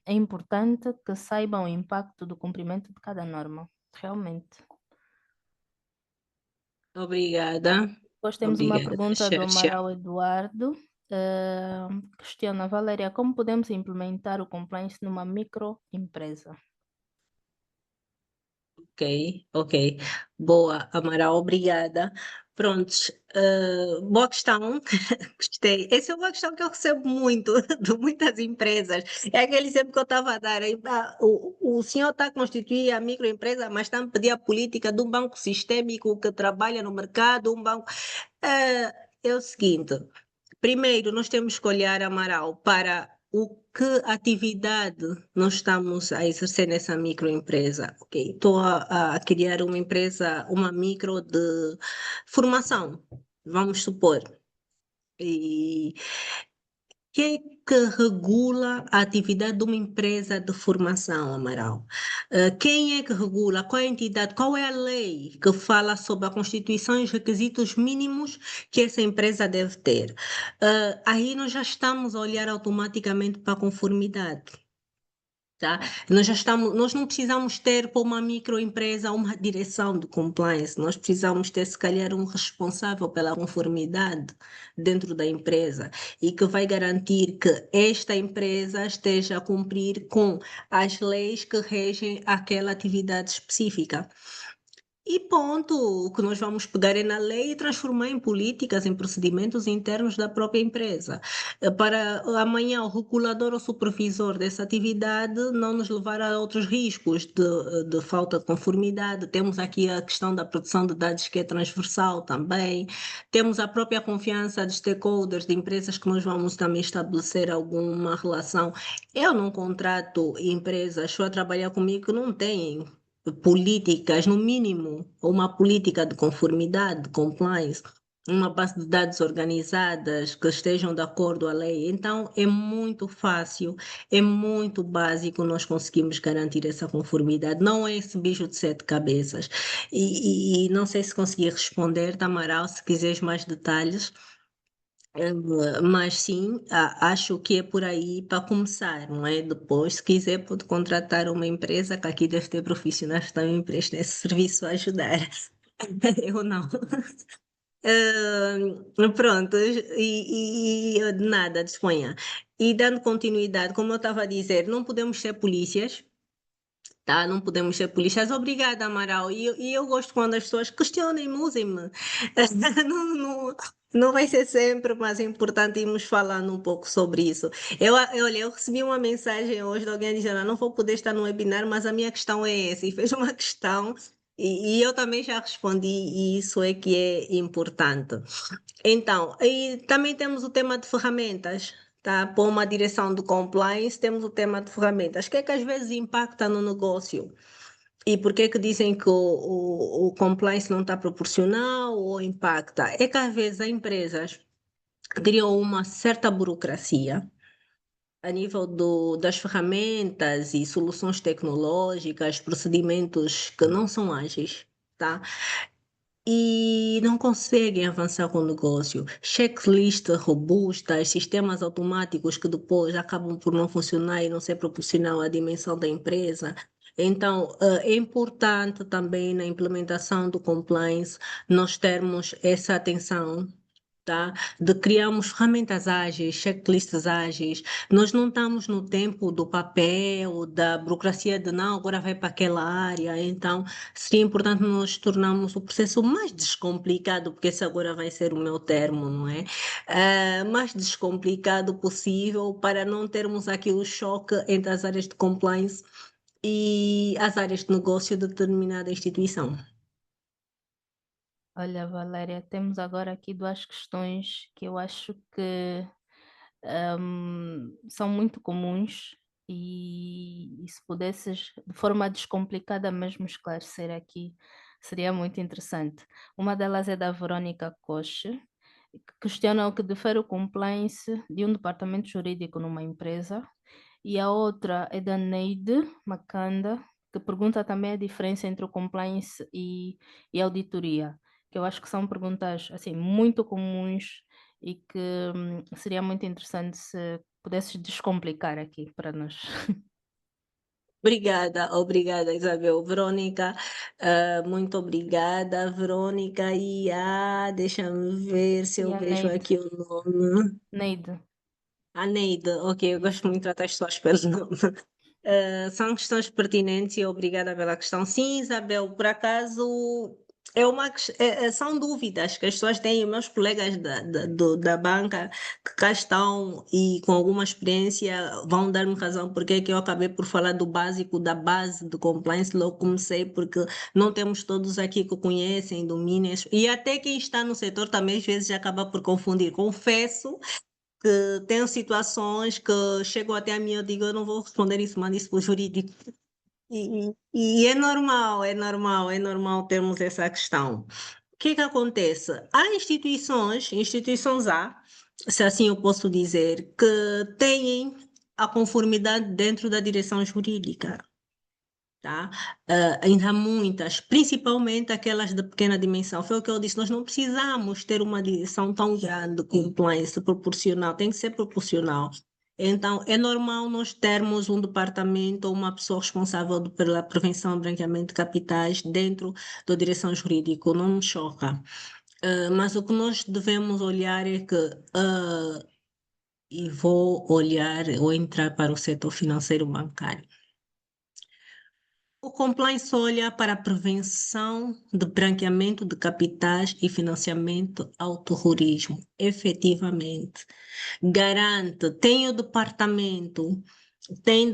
É importante que saibam o impacto do cumprimento de cada norma. Realmente. Obrigada. Depois temos uma Obrigada, pergunta do Xerxia. Amaral Eduardo. Questiona, Valéria, como podemos implementar o compliance numa microempresa? Ok. Boa, Amaral, obrigada. Prontos, boa questão. Gostei. Essa é uma questão que eu recebo muito de muitas empresas. É aquele exemplo que eu estava a dar. Aí, o senhor está a constituir a microempresa, mas está a pedir a política de um banco sistêmico que trabalha no mercado, um banco. É o seguinte. Primeiro, nós temos que olhar, Amaral, para o que atividade nós estamos a exercer nessa microempresa. Ok, estou a criar uma empresa, uma micro de formação, vamos supor. E quem é que regula a atividade de uma empresa de formação, Amaral? Quem é que regula? Qual é a entidade? Qual é a lei que fala sobre a constituição e os requisitos mínimos que essa empresa deve ter? Aí nós já estamos a olhar automaticamente para a conformidade. Tá? Nós não precisamos ter para uma microempresa uma direção de compliance, nós precisamos ter, se calhar, um responsável pela conformidade dentro da empresa e que vai garantir que esta empresa esteja a cumprir com as leis que regem aquela atividade específica. E ponto, o que nós vamos pegar é na lei e transformar em políticas, em procedimentos internos da própria empresa, para amanhã o regulador ou supervisor dessa atividade não nos levar a outros riscos de falta de conformidade. Temos aqui a questão da proteção de dados que é transversal também, temos a própria confiança de stakeholders, de empresas que nós vamos também estabelecer alguma relação. Eu não contrato empresas só a trabalhar comigo que não têm políticas, no mínimo, uma política de conformidade, de compliance, uma base de dados organizadas que estejam de acordo à lei. Então, é muito fácil, é muito básico nós conseguimos garantir essa conformidade. Não é esse bicho de sete cabeças. E não sei se consegui responder, Tamaral, se quiseres mais detalhes. Mas sim, acho que é por aí para começar, não é? Depois, se quiser, pode contratar uma empresa, que aqui deve ter profissionais que também prestam esse serviço a ajudar. Eu não. Pronto, nada, disponha. E dando continuidade, como eu estava a dizer, não podemos ser polícias, tá? Não podemos ser polícias. Obrigada, Amaral. E eu gosto quando as pessoas questionem-me, usem-me. Não vai ser sempre, mas é importante irmos falando um pouco sobre isso. Olha, eu recebi uma mensagem hoje de alguém dizendo: não vou poder estar no webinar, mas a minha questão é essa. E fez uma questão, e eu também já respondi, e isso é que é importante. Então, e também temos o tema de ferramentas, tá? Para uma direção de compliance, temos o tema de ferramentas. O que é que às vezes impacta no negócio? E por que é que dizem que o compliance não está proporcional ou impacta? É que às vezes as empresas criam uma certa burocracia a nível das ferramentas e soluções tecnológicas, procedimentos que não são ágeis, tá? E não conseguem avançar com o negócio. Checklists robustas, sistemas automáticos que depois acabam por não funcionar e não ser proporcional à dimensão da empresa. Então, é importante também na implementação do compliance nós termos essa atenção tá? De criarmos ferramentas ágeis, checklists ágeis. Nós não estamos no tempo do papel, da burocracia de não, agora vai para aquela área. Então, seria importante nós tornarmos o processo mais descomplicado, porque esse agora vai ser o meu termo, não é? Mais descomplicado possível para não termos aqui o choque entre as áreas de compliance e as áreas de negócio de determinada instituição. Olha, Valéria, temos agora aqui duas questões que eu acho que são muito comuns e se pudesses, de forma descomplicada mesmo, esclarecer aqui, seria muito interessante. Uma delas é da Verônica Coche, que questiona o que difere o compliance de um departamento jurídico numa empresa, e a outra é da Neide Macanda, que pergunta também a diferença entre o compliance e auditoria, que eu acho que são perguntas assim muito comuns e que seria muito interessante se pudesses descomplicar aqui para nós. Obrigada, Isabel. Verônica, muito obrigada, Verônica. Deixa-me ver se E eu a vejo Neide, aqui o nome. Neide, A Neide, ok, eu gosto isso. muito de tratar as pessoas pelo nome. São questões pertinentes e obrigada pela questão. Sim, Isabel, por acaso são dúvidas que as pessoas têm, meus colegas da banca que cá estão e com alguma experiência vão dar-me razão porque é que eu acabei por falar do básico, da base do compliance, logo comecei, porque não temos todos aqui que conhecem, dominem, e até quem está no setor também às vezes acaba por confundir. Confesso que tenho situações que chegam até a mim, eu digo, eu não vou responder isso, manda isso para o jurídico. E é normal termos essa questão. O que acontece? Há instituições há, se assim eu posso dizer, que têm a conformidade dentro da direção jurídica. Tá? Ainda há muitas, principalmente aquelas de pequena dimensão. Foi o que eu disse, nós não precisamos ter uma direção tão grande, compliance, proporcional, tem que ser proporcional. Então, é normal nós termos um departamento ou uma pessoa responsável pela prevenção e branqueamento de capitais dentro da direção jurídica, não me choca. Mas o que nós devemos olhar é que, e vou olhar ou entrar para o setor financeiro bancário. O compliance olha para a prevenção de branqueamento de capitais e financiamento ao terrorismo, efetivamente. Garante, tem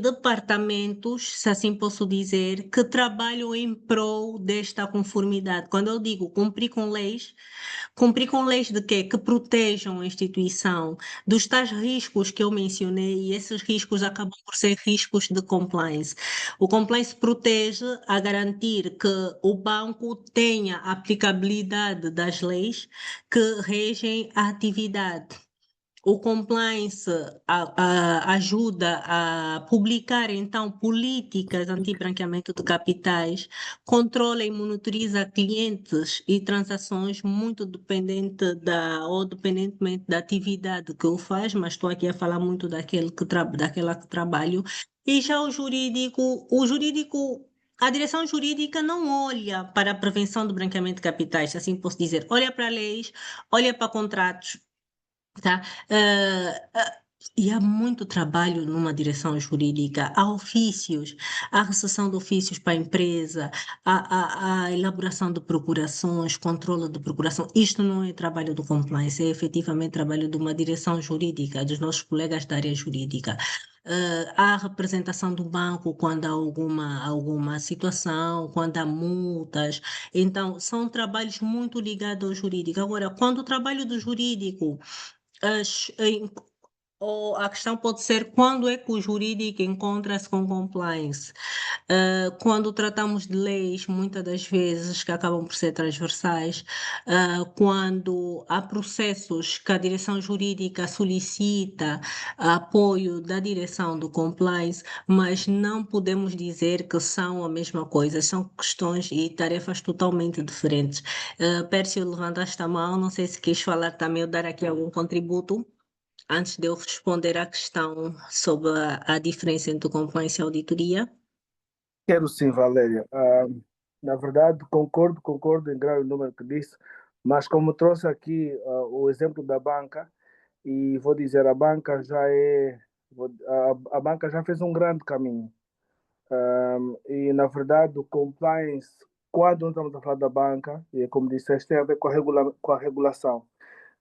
departamentos, se assim posso dizer, que trabalham em prol desta conformidade. Quando eu digo cumprir com leis de quê? Que protejam a instituição dos tais riscos que eu mencionei, e esses riscos acabam por ser riscos de compliance. O compliance protege a garantir que o banco tenha a aplicabilidade das leis que regem a atividade. O compliance ajuda a publicar, então, políticas anti-branqueamento de capitais, controla e monitoriza clientes e transações muito dependentemente da atividade que o faz, mas estou aqui a falar muito daquela que trabalho. E já a direção jurídica não olha para a prevenção do branqueamento de capitais, se assim posso dizer, olha para leis, olha para contratos. Tá? E há muito trabalho numa direção jurídica, há ofícios, há recepção de ofícios para a empresa, há elaboração de procurações, controle de procuração. Isto não é trabalho do compliance, é efetivamente trabalho de uma direção jurídica, dos nossos colegas da área jurídica. Há representação do banco quando há alguma situação, quando há multas. Então, são trabalhos muito ligados ao jurídico. Agora, quando o trabalho do jurídico ou a questão pode ser quando é que o jurídico encontra-se com compliance. Quando tratamos de leis, muitas das vezes que acabam por ser transversais, quando há processos que a direção jurídica solicita apoio da direção do compliance, mas não podemos dizer que são a mesma coisa, são questões e tarefas totalmente diferentes. Pércio, levantaste a mão, não sei se quis falar também ou dar aqui algum contributo antes de eu responder à questão sobre a diferença entre compliance e auditoria. Quero sim, Valéria. Na verdade, concordo em grau e número que disse. Mas como trouxe aqui o exemplo da banca, e vou dizer, a banca a banca já fez um grande caminho. E, na verdade, o compliance, quando nós estamos a falar da banca, e como disseste, tem a ver com com a regulação.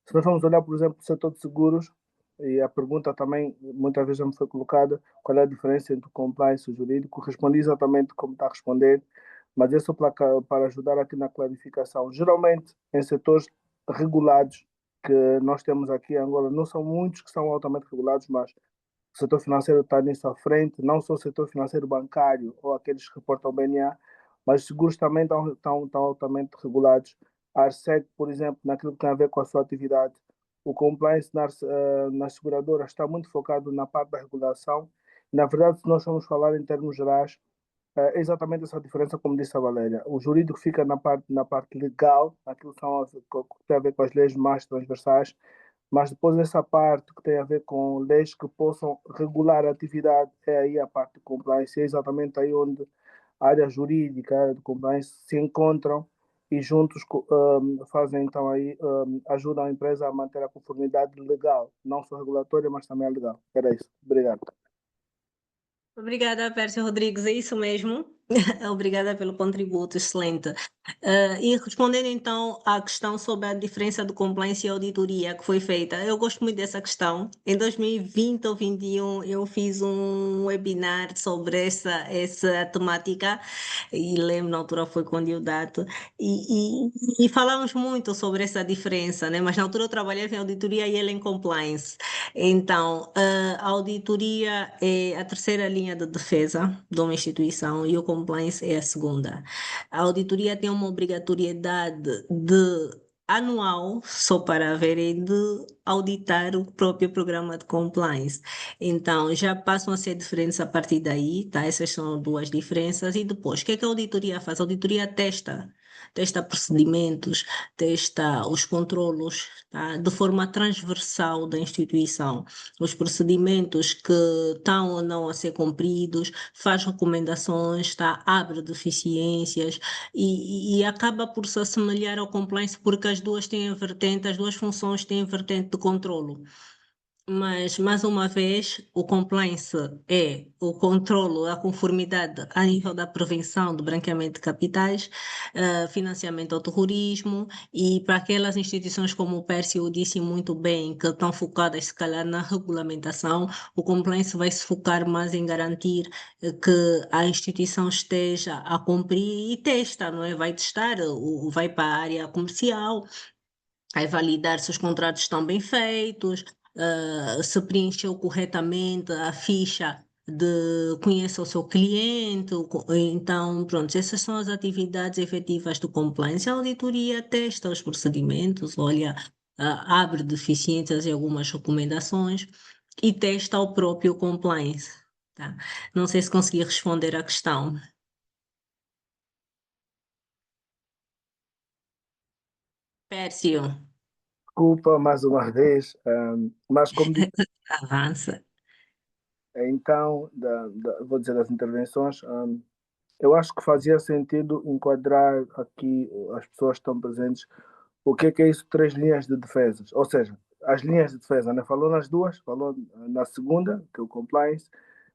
Se nós vamos olhar, por exemplo, o setor de seguros, e a pergunta também muitas vezes já me foi colocada, qual é a diferença entre o compliance e o jurídico? Respondi exatamente como está a responder, mas é só para ajudar aqui na clarificação. Geralmente, em setores regulados, que nós temos aqui em Angola, não são muitos que são altamente regulados, mas o setor financeiro está nisso à frente, não só o setor financeiro bancário ou aqueles que reportam ao BNA, mas os seguros também estão altamente regulados. A ARSEG, por exemplo, naquilo que tem a ver com a sua atividade, o compliance nas seguradoras está muito focado na parte da regulação. Na verdade, se nós formos falar em termos gerais, é exatamente essa diferença, como disse a Valéria. O jurídico fica na parte legal, aquilo que tem a ver com as leis mais transversais, mas depois essa parte que tem a ver com leis que possam regular a atividade, é aí a parte de compliance, é exatamente aí onde a área jurídica, a área de compliance se encontram e juntos fazem então aí, ajudam a empresa a manter a conformidade legal, não só regulatória, mas também a legal. Era isso. Obrigado. Obrigada, Pércio Rodrigues, é isso mesmo. Obrigada pelo contributo, excelente. E respondendo então à questão sobre a diferença do compliance e auditoria que foi feita, eu gosto muito dessa questão. Em 2020 ou 2021 eu fiz um webinar sobre essa temática e lembro na altura foi com o Diodato e falamos muito sobre essa diferença, né? Mas na altura eu trabalhei em auditoria e ele em compliance. Então, a auditoria é a terceira linha de defesa de uma instituição e o compliance é a segunda. A auditoria tem uma obrigatoriedade anual, só para verem, de auditar o próprio programa de compliance. Então, já passam a ser diferentes a partir daí, tá? Essas são duas diferenças. E depois, o que é que a auditoria faz? A auditoria testa procedimentos, testa os controlos, tá? De forma transversal da instituição, os procedimentos que estão ou não a ser cumpridos, faz recomendações, tá? Abre deficiências e acaba por se assemelhar ao compliance porque as duas têm a vertente, as duas funções têm a vertente de controlo. Mas, mais uma vez, o compliance é o controlo da conformidade a nível da prevenção do branqueamento de capitais, financiamento ao terrorismo, e para aquelas instituições como o Pércio disse muito bem, que estão focadas, se calhar, na regulamentação, o compliance vai se focar mais em garantir que a instituição esteja a cumprir e testa, não é? Vai testar, vai para a área comercial, vai validar se os contratos estão bem feitos, se preencheu corretamente a ficha de conheça o seu cliente, então, pronto, essas são as atividades efetivas do compliance. A auditoria testa os procedimentos, olha, abre deficiências em algumas recomendações e testa o próprio compliance, tá? Não sei se consegui responder à questão. Pércio, Desculpa mais uma vez, mas como disse, avança. então, vou dizer das intervenções, eu acho que fazia sentido enquadrar aqui as pessoas que estão presentes o que é isso, três linhas de defesas. Ou seja, as linhas de defesa, né? Falou nas duas, falou na segunda, que é o compliance,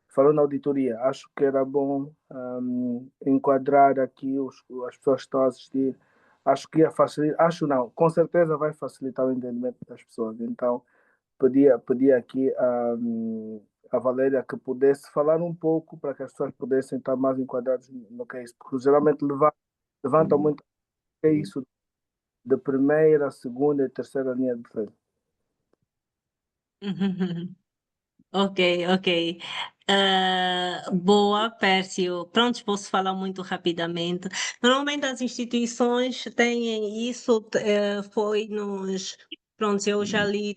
falou na auditoria. Acho que era bom enquadrar aqui as pessoas que estão a assistir. Acho que ia facilitar, acho não, com certeza vai facilitar o entendimento das pessoas. Então, pedia aqui a Valéria que pudesse falar um pouco para que as pessoas pudessem estar mais enquadradas no que é isso, porque geralmente levantam muito o que é isso de primeira, segunda e terceira linha de defesa. Ok, ok. Boa, Pércio. Pronto, posso falar muito rapidamente. Normalmente as instituições têm isso, foi nos. Pronto, eu já li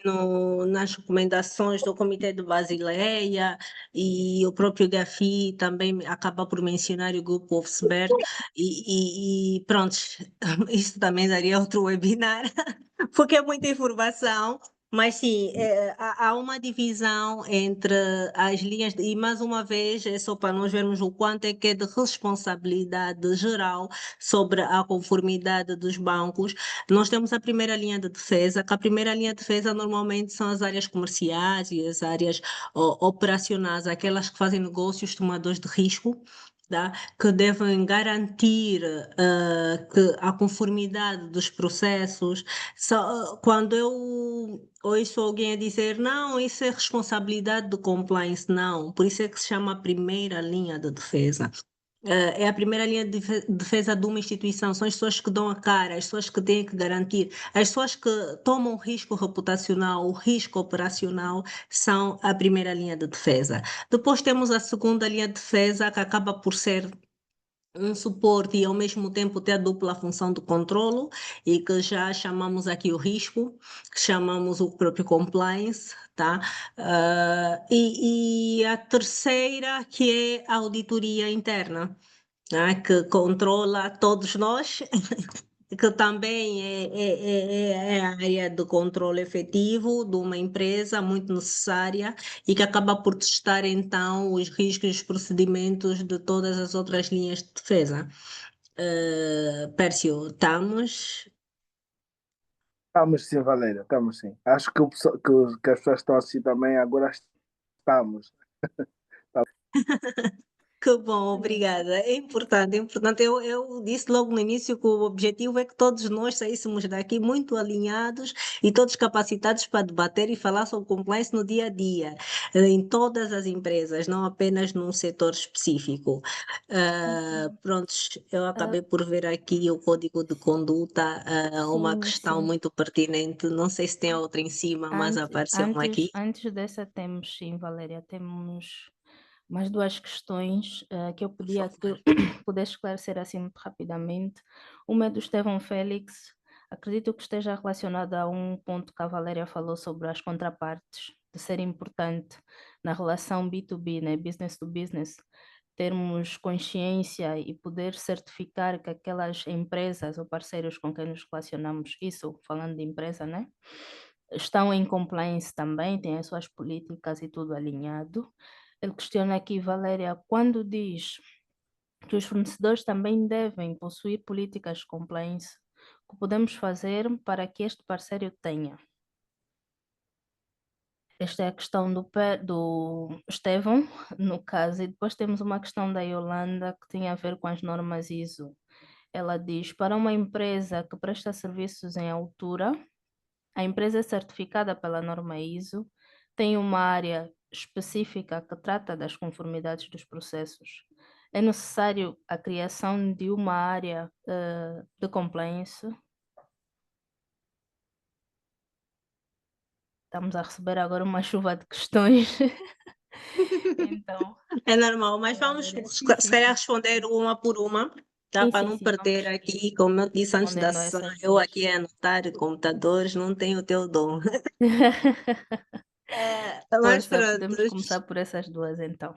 nas recomendações do Comitê de Basileia e o próprio GAFI também acaba por mencionar o grupo Wolfsberg e pronto, isso também daria outro webinar, porque é muita informação. Mas sim, há uma divisão entre as linhas, e mais uma vez, é só para nós vermos o quanto é que é de responsabilidade geral sobre a conformidade dos bancos. Nós temos a primeira linha de defesa, que a primeira linha de defesa normalmente são as áreas comerciais e as áreas operacionais, aquelas que fazem negócios, tomadores de risco. Tá? Que devem garantir que a conformidade dos processos. Quando eu ouço alguém a dizer, não, isso é responsabilidade do compliance, não, por isso é que se chama a primeira linha de defesa. É a primeira linha de defesa de uma instituição, são as pessoas que dão a cara, as pessoas que têm que garantir, as pessoas que tomam o risco reputacional, o risco operacional, são a primeira linha de defesa. Depois temos a segunda linha de defesa, que acaba por ser um suporte e ao mesmo tempo ter a dupla função de controlo e que já chamamos aqui o risco, que chamamos o próprio compliance, tá? E a terceira que é a auditoria interna, né? Que controla todos nós, que também é a área de controle efetivo de uma empresa muito necessária e que acaba por testar então os riscos e os procedimentos de todas as outras linhas de defesa. Pércio, estamos? Estamos sim, Valéria, estamos sim. Acho que, que as pessoas estão assim também, agora estamos. Que bom, obrigada. É importante, é importante. Eu disse logo no início que o objetivo é que todos nós saíssemos daqui muito alinhados e todos capacitados para debater e falar sobre compliance no dia a dia, em todas as empresas, não apenas num setor específico. Prontos, eu acabei por ver aqui o código de conduta, uma Sim, questão sim. muito pertinente. Não sei se tem outra em cima, mas apareceu-me aqui. Antes dessa temos, sim, Valéria, temos mais duas questões que eu pedia que pudesse esclarecer assim muito rapidamente. Uma é do Estevão Félix. Acredito que esteja relacionada a um ponto que a Valéria falou sobre as contrapartes, de ser importante na relação B2B, né, business to business, termos consciência e poder certificar que aquelas empresas ou parceiros com quem nos relacionamos, isso falando de empresa, né, estão em compliance também, têm as suas políticas e tudo alinhado. Ele questiona aqui, Valéria, quando diz que os fornecedores também devem possuir políticas de compliance, o que podemos fazer para que este parceiro tenha? Esta é a questão do Estevão, no caso, e depois temos uma questão da Yolanda que tem a ver com as normas ISO. Ela diz, para uma empresa que presta serviços em altura, a empresa é certificada pela norma ISO, tem uma área específica que trata das conformidades dos processos. É necessário a criação de uma área de compliance. Estamos a receber agora uma chuva de questões. Então, É normal, mas vamos Valéria, se calhar responder uma por uma, tá? Para não sim, perder vamos aqui, como eu disse antes da respondendo a sessão, essas eu duas. aqui a anotar computadores, não tenho o teu dom. Mas Força, pronto. podemos começar por essas duas então.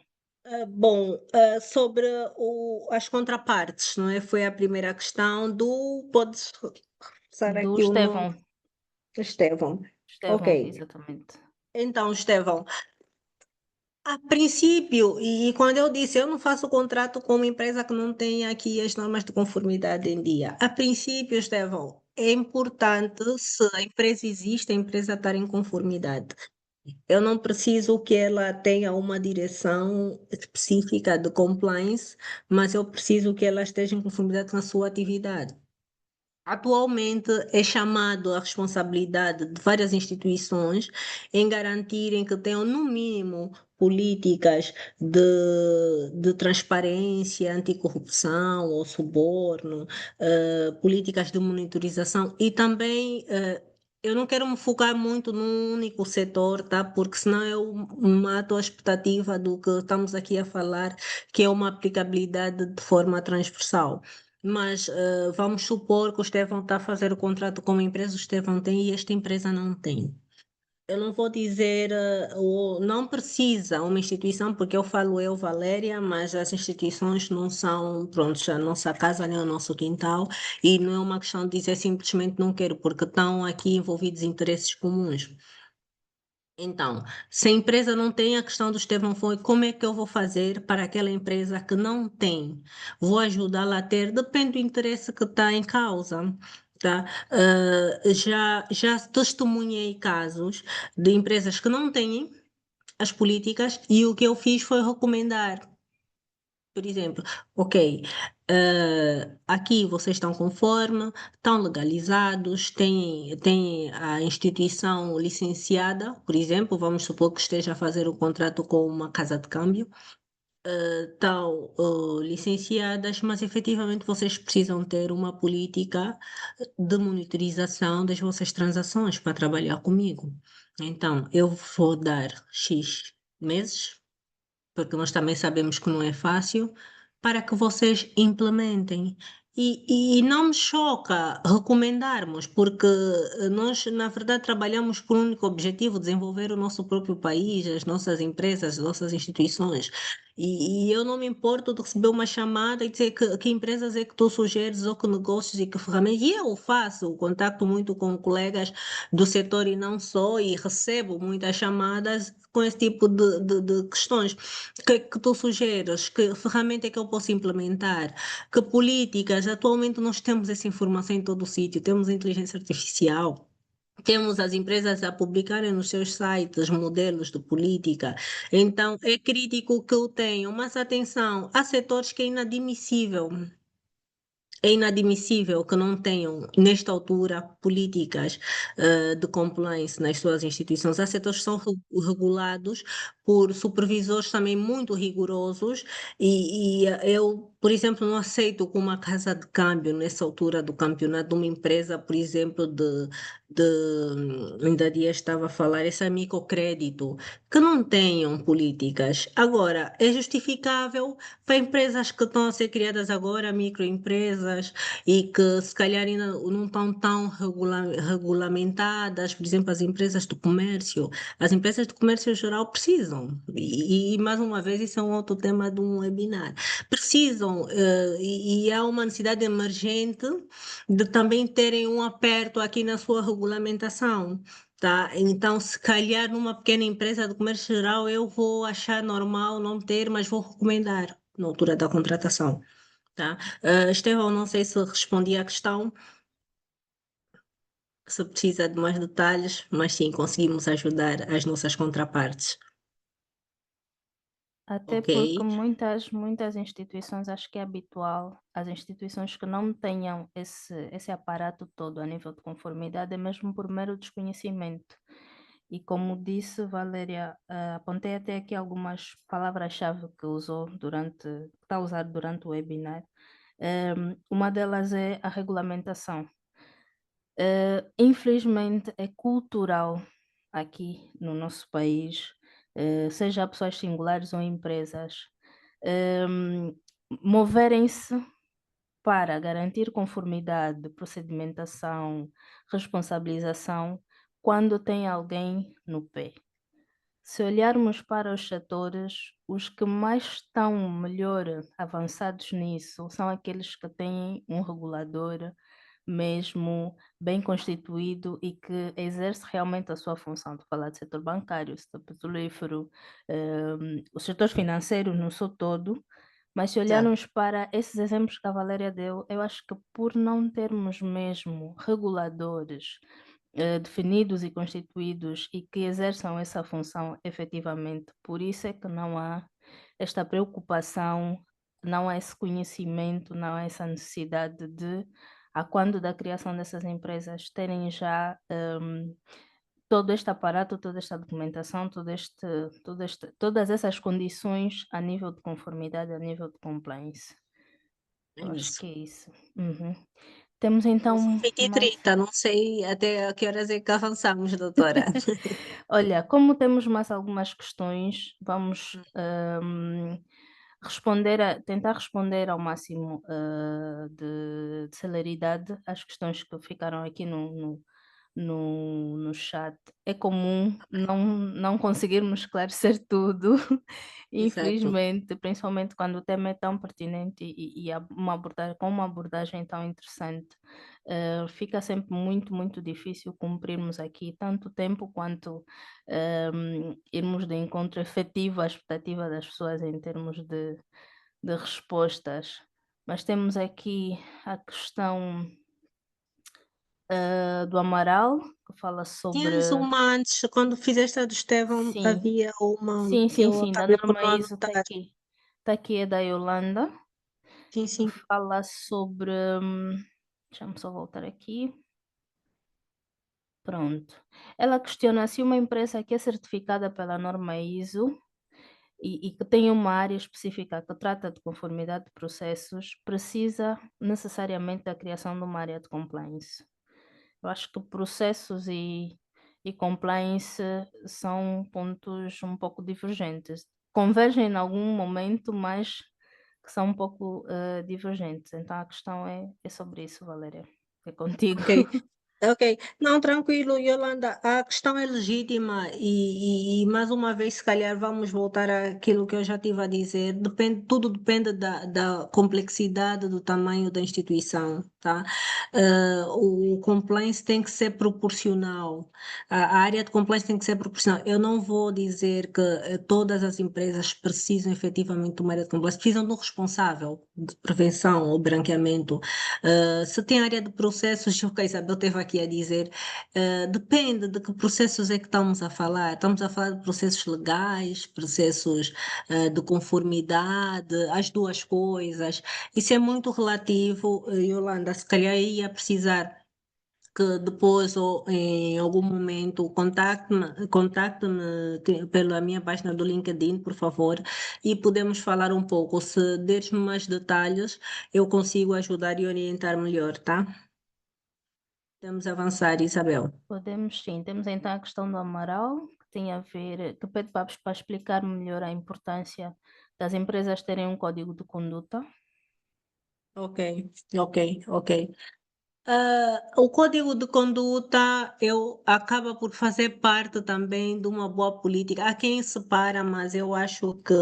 Bom, sobre as contrapartes, não é? Foi a primeira questão do. Podes passar Do aqui o nome, Estevão. Estevão. Estevão, Ok. exatamente. Então, Estevão, a princípio, e quando eu disse eu não faço contrato com uma empresa que não tenha aqui as normas de conformidade em dia. A princípio, Estevão, é importante se a empresa existe, a empresa estar em conformidade. Eu não preciso que ela tenha uma direção específica de compliance, mas eu preciso que ela esteja em conformidade com a sua atividade. Atualmente é chamado a responsabilidade de várias instituições em garantirem que tenham, no mínimo, políticas de transparência, anticorrupção ou suborno, políticas de monitorização e também. Eu não quero me focar muito num único setor, tá? Porque senão eu mato a expectativa do que estamos aqui a falar, que é uma aplicabilidade de forma transversal. Mas vamos supor que o Estevão está a fazer o contrato com uma empresa, o Estevão tem e esta empresa não tem. Eu não vou dizer, não precisa uma instituição, porque eu falo eu, Valéria, mas as instituições não são, pronto, a nossa casa nem o nosso quintal, e não é uma questão de dizer simplesmente não quero, porque estão aqui envolvidos interesses comuns. Então, se a empresa não tem, a questão do Estevão foi como é que eu vou fazer para aquela empresa que não tem? Vou ajudá-la a ter, depende do interesse que está em causa. Tá? Já testemunhei casos de empresas que não têm as políticas e o que eu fiz foi recomendar. Por exemplo, ok, aqui vocês estão conforme, estão legalizados, têm a instituição licenciada, por exemplo, vamos supor que esteja a fazer um contrato com uma casa de câmbio, estão licenciadas, mas efetivamente vocês precisam ter uma política de monitorização das vossas transações para trabalhar comigo. Então, eu vou dar X meses porque nós também sabemos que não é fácil, para que vocês implementem. E não me choca recomendarmos, porque nós, na verdade, trabalhamos por um único objetivo, desenvolver o nosso próprio país, as nossas empresas, as nossas instituições. E eu não me importo de receber uma chamada e dizer que empresas é que tu sugeres, ou que negócios e que ferramentas. E eu faço, contacto muito com colegas do setor e não só, e recebo muitas chamadas com esse tipo de questões. O que é que tu sugeres? Que ferramenta é que eu posso implementar? Que políticas? Atualmente nós temos essa informação em todo o sítio, temos inteligência artificial. Temos as empresas a publicarem nos seus sites modelos de política. Então, é crítico que eu tenho, mas atenção, há setores que é inadmissível que não tenham, nesta altura, políticas de compliance nas suas instituições. Há setores que são regulados por supervisores também muito rigorosos e eu, por exemplo, não aceito que uma casa de câmbio, nessa altura do campeonato, de uma empresa, por exemplo, ainda dia estava a falar, esse microcrédito, que não tenham políticas. Agora, é justificável para empresas que estão a ser criadas agora, microempresas, e que se calhar ainda não estão tão regulamentadas, por exemplo, as empresas do comércio. As empresas do comércio em geral precisam, mais uma vez, isso é um outro tema de um webinar. Precisam, e há uma necessidade emergente de também terem um aperto aqui na sua regulamentação. Tá? Então, se calhar numa pequena empresa de comércio geral, eu vou achar normal não ter, mas vou recomendar na altura da contratação. Tá? Estevão, não sei se respondi à questão, se precisa de mais detalhes, mas sim, conseguimos ajudar as nossas contrapartes. Até Ok? porque muitas instituições, acho que é habitual, as instituições que não tenham esse aparato todo a nível de conformidade, é mesmo por mero desconhecimento. E como disse Valéria, apontei até aqui algumas palavras-chave que está a usar durante o webinar. Uma delas é a regulamentação. Infelizmente, é cultural aqui no nosso país, seja pessoas singulares ou empresas, ehm, moverem-se para garantir conformidade, procedimentação, responsabilização, quando tem alguém no pé. Se olharmos para os setores, os que mais estão melhor avançados nisso são aqueles que têm um regulador mesmo bem constituído e que exerce realmente a sua função. De falar do setor bancário, setor petrolífero, os setores financeiros no seu todo, mas se Exato. olharmos para esses exemplos que a Valéria deu, eu acho que por não termos mesmo reguladores definidos e constituídos e que exerçam essa função efetivamente, por isso é que não há esta preocupação, não há esse conhecimento, não há essa necessidade de, a quando da criação dessas empresas, terem já todo este aparato, toda esta documentação, todas essas condições a nível de conformidade, a nível de compliance. É Eu acho isso. que é isso. Uhum. Temos Não são então 20h30, não sei até a que horas é que avançamos, doutora. Olha, como temos mais algumas questões, vamos tentar responder ao máximo de celeridade às questões que ficaram aqui no chat. É comum não conseguirmos esclarecer tudo, Exato. infelizmente, principalmente quando o tema é tão pertinente com uma abordagem tão interessante. Fica sempre muito, muito difícil cumprirmos aqui tanto tempo quanto irmos de encontro efetivo à expectativa das pessoas em termos de respostas. Mas temos aqui a questão do Amaral, que fala sobre. Tinhas uma antes, quando fizeste a do Estevão, Sim, havia uma sim, que sim, eu sim, da acabei por Norma não ISO está anotar. aqui. Está aqui é da Yolanda, Sim, que sim. fala sobre. Deixa-me só voltar aqui. Pronto. Ela questiona se uma empresa que é certificada pela norma ISO e que tem uma área específica que trata de conformidade de processos, precisa necessariamente da criação de uma área de compliance. Eu acho que processos e compliance são pontos um pouco divergentes. Convergem em algum momento, mas que são um pouco divergentes. Então a questão é sobre isso, Valéria. É contigo. Ok. Ok, não, tranquilo, Yolanda, a questão é legítima e mais uma vez, se calhar, vamos voltar àquilo que eu já estive a dizer. Tudo depende da complexidade, do tamanho da instituição, tá? O compliance tem que ser proporcional, a área de compliance tem que ser proporcional. Eu não vou dizer que todas as empresas precisam efetivamente de uma área de compliance, precisam de um responsável de prevenção ou branqueamento. Se tem área de processos, o que a Isabel teve aqui a dizer, depende de que processos é que estamos a falar. Estamos a falar de processos legais, processos, de conformidade, as duas coisas. Isso é muito relativo, Yolanda. Se calhar ia precisar que depois ou em algum momento contacte-me pela minha página do LinkedIn, por favor, e podemos falar um pouco. Se deres-me mais detalhes, eu consigo ajudar e orientar melhor, tá? Podemos avançar, Isabel. Podemos sim. Temos então a questão do Amaral, que tem a ver, que pede para explicar melhor a importância das empresas terem um código de conduta. Ok, ok, ok. O código de conduta acaba por fazer parte também de uma boa política. Há quem separa, mas eu acho que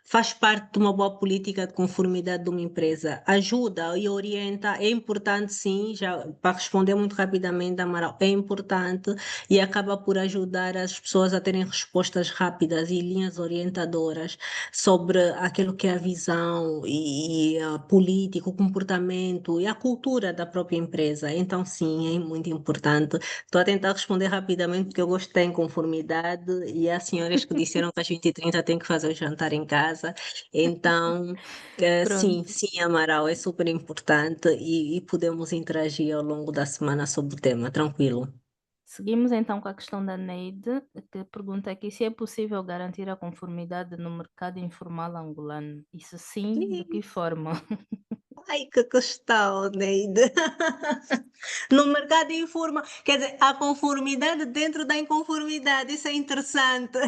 faz parte de uma boa política de conformidade de uma empresa. Ajuda e orienta, é importante sim, já para responder muito rapidamente, Amaral, é importante e acaba por ajudar as pessoas a terem respostas rápidas e linhas orientadoras sobre aquilo que é a visão e a política, o comportamento e a cultura da própria empresa. Então, sim, é muito importante. Estou a tentar responder rapidamente porque eu gosto de estar em conformidade e há senhoras que disseram que às 20h30 tem que fazer o jantar em casa. Então, sim, Pronto. sim, Amaral, é super importante e podemos interagir ao longo da semana sobre o tema, tranquilo. Seguimos então com a questão da Neide, que pergunta aqui se é possível garantir a conformidade no mercado informal angolano. E se sim, de que forma? Ai, que questão, Neide. No mercado informal, quer dizer, a conformidade dentro da inconformidade, isso é interessante.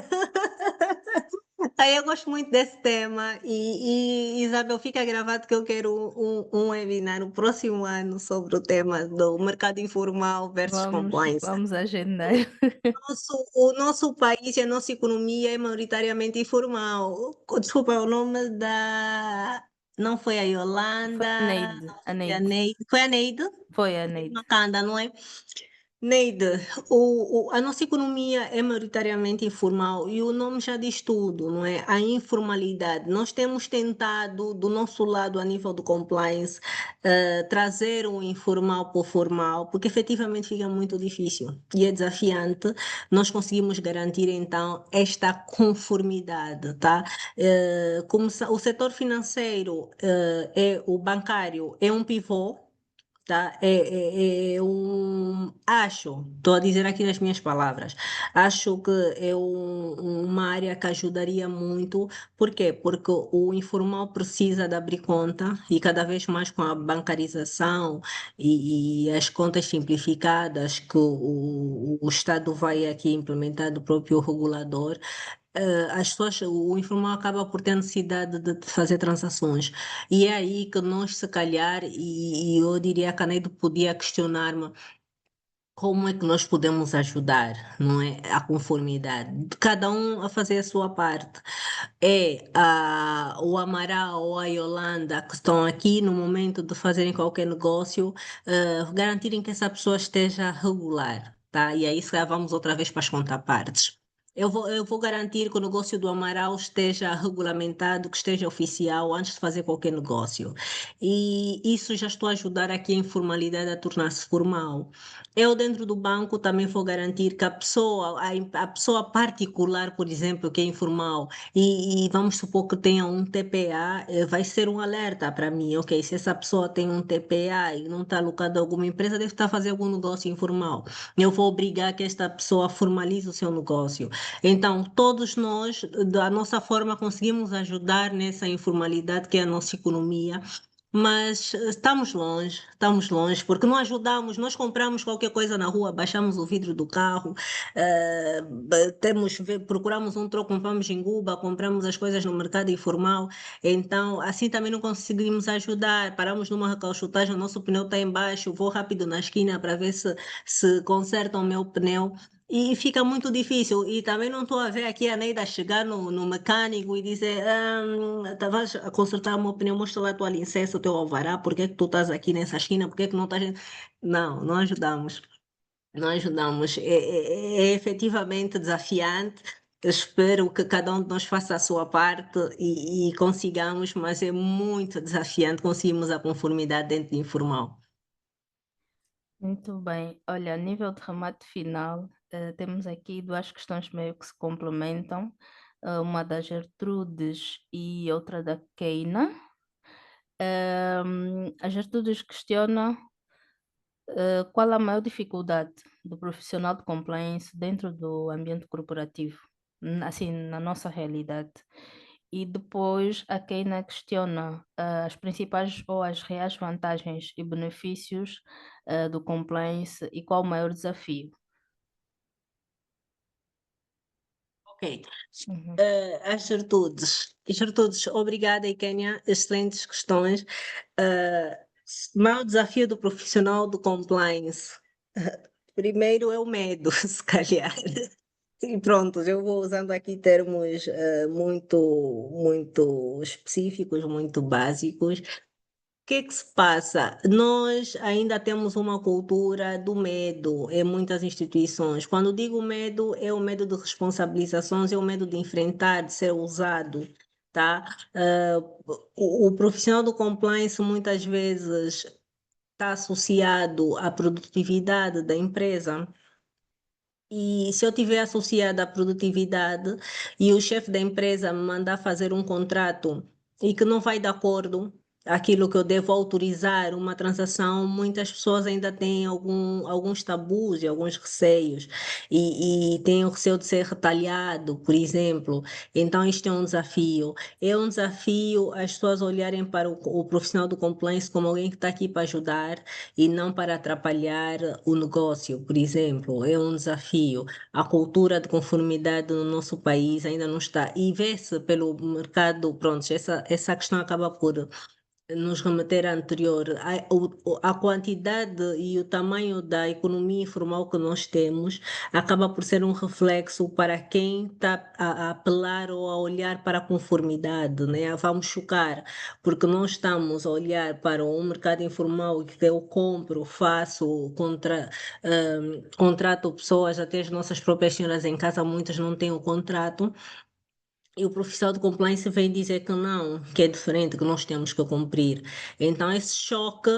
Aí eu gosto muito desse tema e Isabel, fica gravado que eu quero um webinar no próximo ano sobre o tema do mercado informal versus compliance. Vamos agendar. O nosso país e a nossa economia é maioritariamente informal. Desculpa, o nome da... Não foi a Foi a Yolanda, Neide, a foi a Neide. Neide. Foi a Neide? Foi a Neide. Macanda, não é? Neide, a nossa economia é maioritariamente informal e o nome já diz tudo, não é? A informalidade. Nós temos tentado, do nosso lado, a nível do compliance, trazer um informal para o formal, porque efetivamente fica muito difícil e é desafiante. Nós conseguimos garantir, então, esta conformidade, tá? O setor financeiro, o bancário, é um pivô, tá? Estou a dizer aqui nas minhas palavras, acho que é uma área que ajudaria muito. Por quê? Porque o informal precisa de abrir conta e cada vez mais com a bancarização e as contas simplificadas que o Estado vai aqui implementar do próprio regulador, as pessoas, o informal acaba por ter necessidade de fazer transações. E é aí que nós, se calhar, e eu diria que a Neide podia questionar-me como é que nós podemos ajudar, não é? A conformidade, de cada um a fazer a sua parte. O Amaral ou a Yolanda que estão aqui no momento de fazerem qualquer negócio, garantirem que essa pessoa esteja regular, tá? E aí, se calhar, vamos outra vez para as contrapartes. Eu vou garantir que o negócio do Amaral esteja regulamentado, que esteja oficial antes de fazer qualquer negócio. E isso já estou a ajudar aqui a informalidade a tornar-se formal. Eu, dentro do banco, também vou garantir que a pessoa particular, por exemplo, que é informal, e vamos supor que tenha um TPA, vai ser um alerta para mim, ok? Se essa pessoa tem um TPA e não está alocado a alguma empresa, deve estar fazendo algum negócio informal. Eu vou obrigar que esta pessoa formalize o seu negócio. Então, todos nós, da nossa forma, conseguimos ajudar nessa informalidade que é a nossa economia. Mas estamos longe, porque não ajudamos, nós compramos qualquer coisa na rua, baixamos o vidro do carro, procuramos um troco, compramos em Guba, compramos as coisas no mercado informal, então assim também não conseguimos ajudar, paramos numa recalchutagem, o nosso pneu está embaixo, vou rápido na esquina para ver se consertam o meu pneu. E fica muito difícil. E também não estou a ver aqui a Neida chegar no mecânico e dizer: estavas a consertar o meu pneu, mostra lá a tua licença, o teu alvará, porque é que tu estás aqui nessa esquina, porque é que não estás. Não, não ajudamos. Não ajudamos. É efetivamente desafiante. Eu espero que cada um de nós faça a sua parte e consigamos, mas é muito desafiante conseguirmos a conformidade dentro do informal. Muito bem. Olha, a nível de remate final, temos aqui duas questões meio que se complementam, uma da Gertrudes e outra da Keina. A Gertrudes questiona qual a maior dificuldade do profissional de compliance dentro do ambiente corporativo, assim, na nossa realidade. E depois a Keina questiona as principais ou as reais vantagens e benefícios do compliance e qual o maior desafio. Ok. Uhum. As virtudes, obrigada, Ikenia, excelentes questões. Maior desafio do profissional do compliance. Primeiro é o medo, se calhar. E pronto, eu vou usando aqui termos muito específicos, muito básicos. O que é que se passa? Nós ainda temos uma cultura do medo em muitas instituições. Quando digo medo, é o medo de responsabilizações, é o medo de enfrentar, de ser ousado, tá? O profissional do compliance muitas vezes está associado à produtividade da empresa. E se eu tiver associada à produtividade e o chefe da empresa me mandar fazer um contrato e que não vai de acordo aquilo que eu devo autorizar uma transação, muitas pessoas ainda têm alguns tabus e alguns receios e têm o receio de ser retalhado, por exemplo. Então, isto é um desafio. É um desafio as pessoas olharem para o profissional do compliance como alguém que está aqui para ajudar e não para atrapalhar o negócio, por exemplo. É um desafio. A cultura de conformidade no nosso país ainda não está. E vê-se pelo mercado, pronto, essa questão acaba por nos remeter à anterior, a quantidade e o tamanho da economia informal que nós temos acaba por ser um reflexo para quem está a apelar ou a olhar para a conformidade, né? Vamos chocar, porque nós estamos a olhar para um mercado informal que eu compro, faço, contrato pessoas, até as nossas próprias senhoras em casa, muitas não têm o contrato. E o profissional de compliance vem dizer que não, que é diferente, que nós temos que cumprir. Então, esse choque,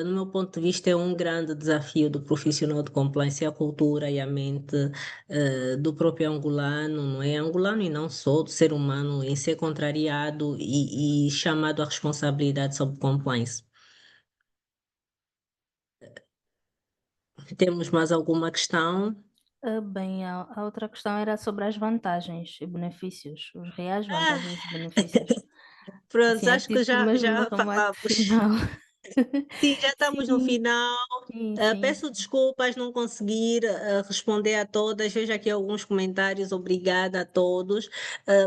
no meu ponto de vista, é um grande desafio do profissional de compliance, a cultura e a mente, do próprio angolano, não é? Angolano e não só, do ser humano, em ser contrariado e chamado à responsabilidade sobre compliance. Temos mais alguma questão? Bem, a outra questão era sobre as vantagens e benefícios, os reais Ah, vantagens e benefícios. pronto, Assim, a acho que título já, mesmo já do remate falamos. final. Sim, já estamos no Sim, final. sim. Peço desculpas não conseguir responder a todas. Vejo aqui alguns comentários. Obrigada a todos.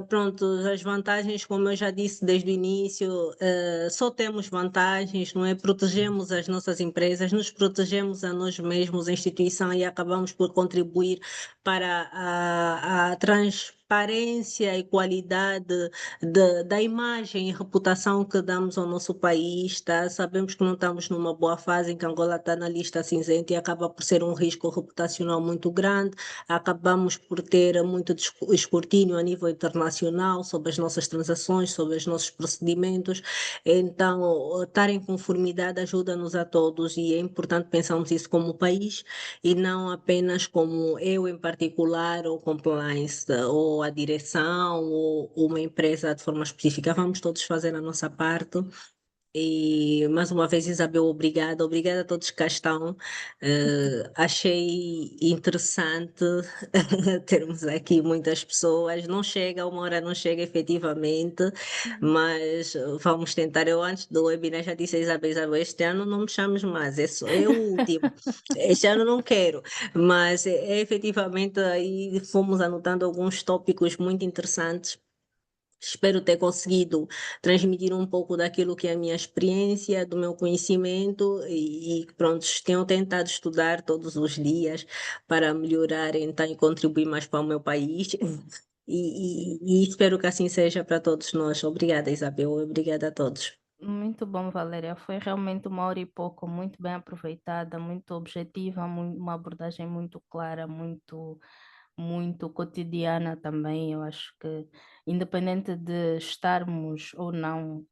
Pronto, as vantagens, como eu já disse desde o início, só temos vantagens, não é? Protegemos as nossas empresas, nos protegemos a nós mesmos, a instituição, e acabamos por contribuir para a transparência e qualidade da imagem e reputação que damos ao nosso país, tá? Sabemos que não estamos numa boa fase, em que Angola está na lista cinzenta e acaba por ser um risco reputacional muito grande. Acabamos por ter muito escrutínio a nível internacional sobre as nossas transações, sobre os nossos procedimentos. Então, estar em conformidade ajuda-nos a todos, e é importante pensarmos isso como país e não apenas como eu em particular, ou compliance, ou a direção, ou uma empresa de forma específica. Vamos todos fazer a nossa parte. E mais uma vez, Isabel, obrigada. Obrigada a todos que cá estão. Achei interessante termos aqui muitas pessoas. Não chega, uma hora não chega efetivamente, mas vamos tentar. Eu antes do webinar já disse a Isabel, Isabel, este ano não me chames mais, é o último. Este ano não quero, mas efetivamente aí fomos anotando alguns tópicos muito interessantes. Espero ter conseguido transmitir um pouco daquilo que é a minha experiência, do meu conhecimento, e pronto, tenho tentado estudar todos os dias para melhorar então e contribuir mais para o meu país. E espero que assim seja para todos nós. Obrigada, Isabel. Obrigada a todos. Muito bom, Valéria. Foi realmente 1 hora e pouco, muito bem aproveitada, muito objetiva, uma abordagem muito clara, muito cotidiana também. Eu acho que, independente de estarmos ou não,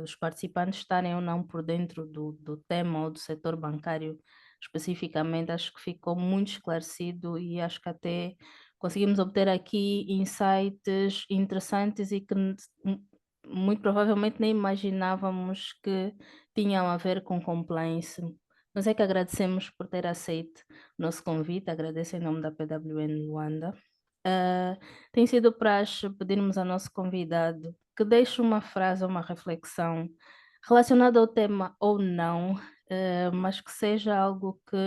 os participantes estarem ou não por dentro do tema ou do setor bancário especificamente, acho que ficou muito esclarecido, e acho que até conseguimos obter aqui insights interessantes e que muito provavelmente nem imaginávamos que tinham a ver com compliance. Nós é que agradecemos por ter aceito o nosso convite, agradeço em nome da PWN Luanda. Tem sido praxe pedirmos ao nosso convidado que deixe uma frase ou uma reflexão relacionada ao tema ou não, mas que seja algo que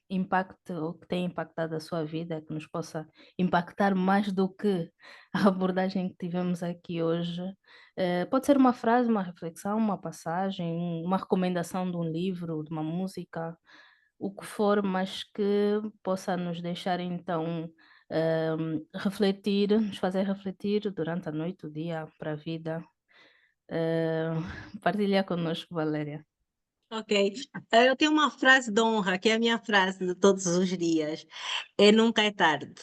impacte ou que tenha impactado a sua vida, que nos possa impactar mais do que a abordagem que tivemos aqui hoje. Pode ser uma frase, uma reflexão, uma passagem, uma recomendação de um livro, de uma música, o que for, mas que possa nos deixar então refletir, nos fazer refletir durante a noite, o dia, para a vida. Partilha connosco, Valéria. Ok. Eu tenho uma frase de honra, que é a minha frase de todos os dias. É nunca é tarde,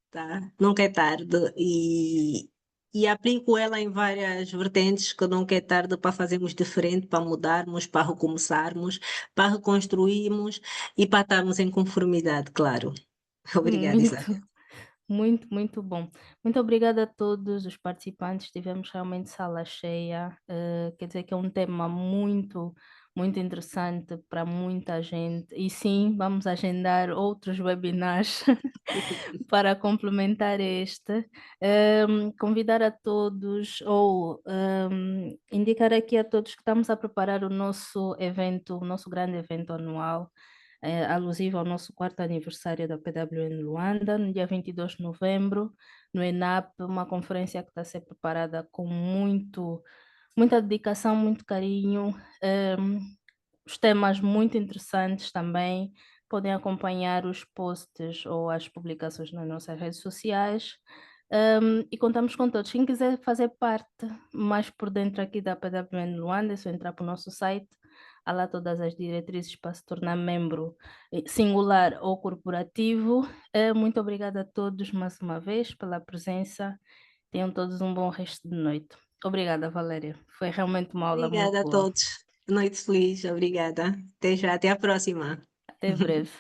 tá? Nunca é tarde. E aplico ela em várias vertentes, que nunca é tarde para fazermos diferente, para mudarmos, para recomeçarmos, para reconstruirmos e para estarmos em conformidade, claro. Obrigada, Isabel. Muito, muito bom. Muito obrigada a todos os participantes. Tivemos realmente sala cheia. Quer dizer que é um tema muito interessante para muita gente. E sim, vamos agendar outros webinars para complementar este. Convidar a todos, ou indicar aqui a todos que estamos a preparar o nosso evento, o nosso grande evento anual, alusivo ao nosso 4º aniversário da PWN Luanda, no dia 22 de novembro, no ENAP, uma conferência que está a ser preparada com muita dedicação, muito carinho, os temas muito interessantes também. Podem acompanhar os posts ou as publicações nas nossas redes sociais. E contamos com todos. Quem quiser fazer parte mais por dentro aqui da PWN Luanda, é só entrar para o nosso site. Há lá todas as diretrizes para se tornar membro singular ou corporativo. Muito obrigada a todos mais uma vez pela presença. Tenham todos um bom resto de noite. Obrigada, Valéria. Foi realmente uma aula muito Obrigada a boa. todos. Noite feliz, obrigada. Até já, até a próxima. Até breve.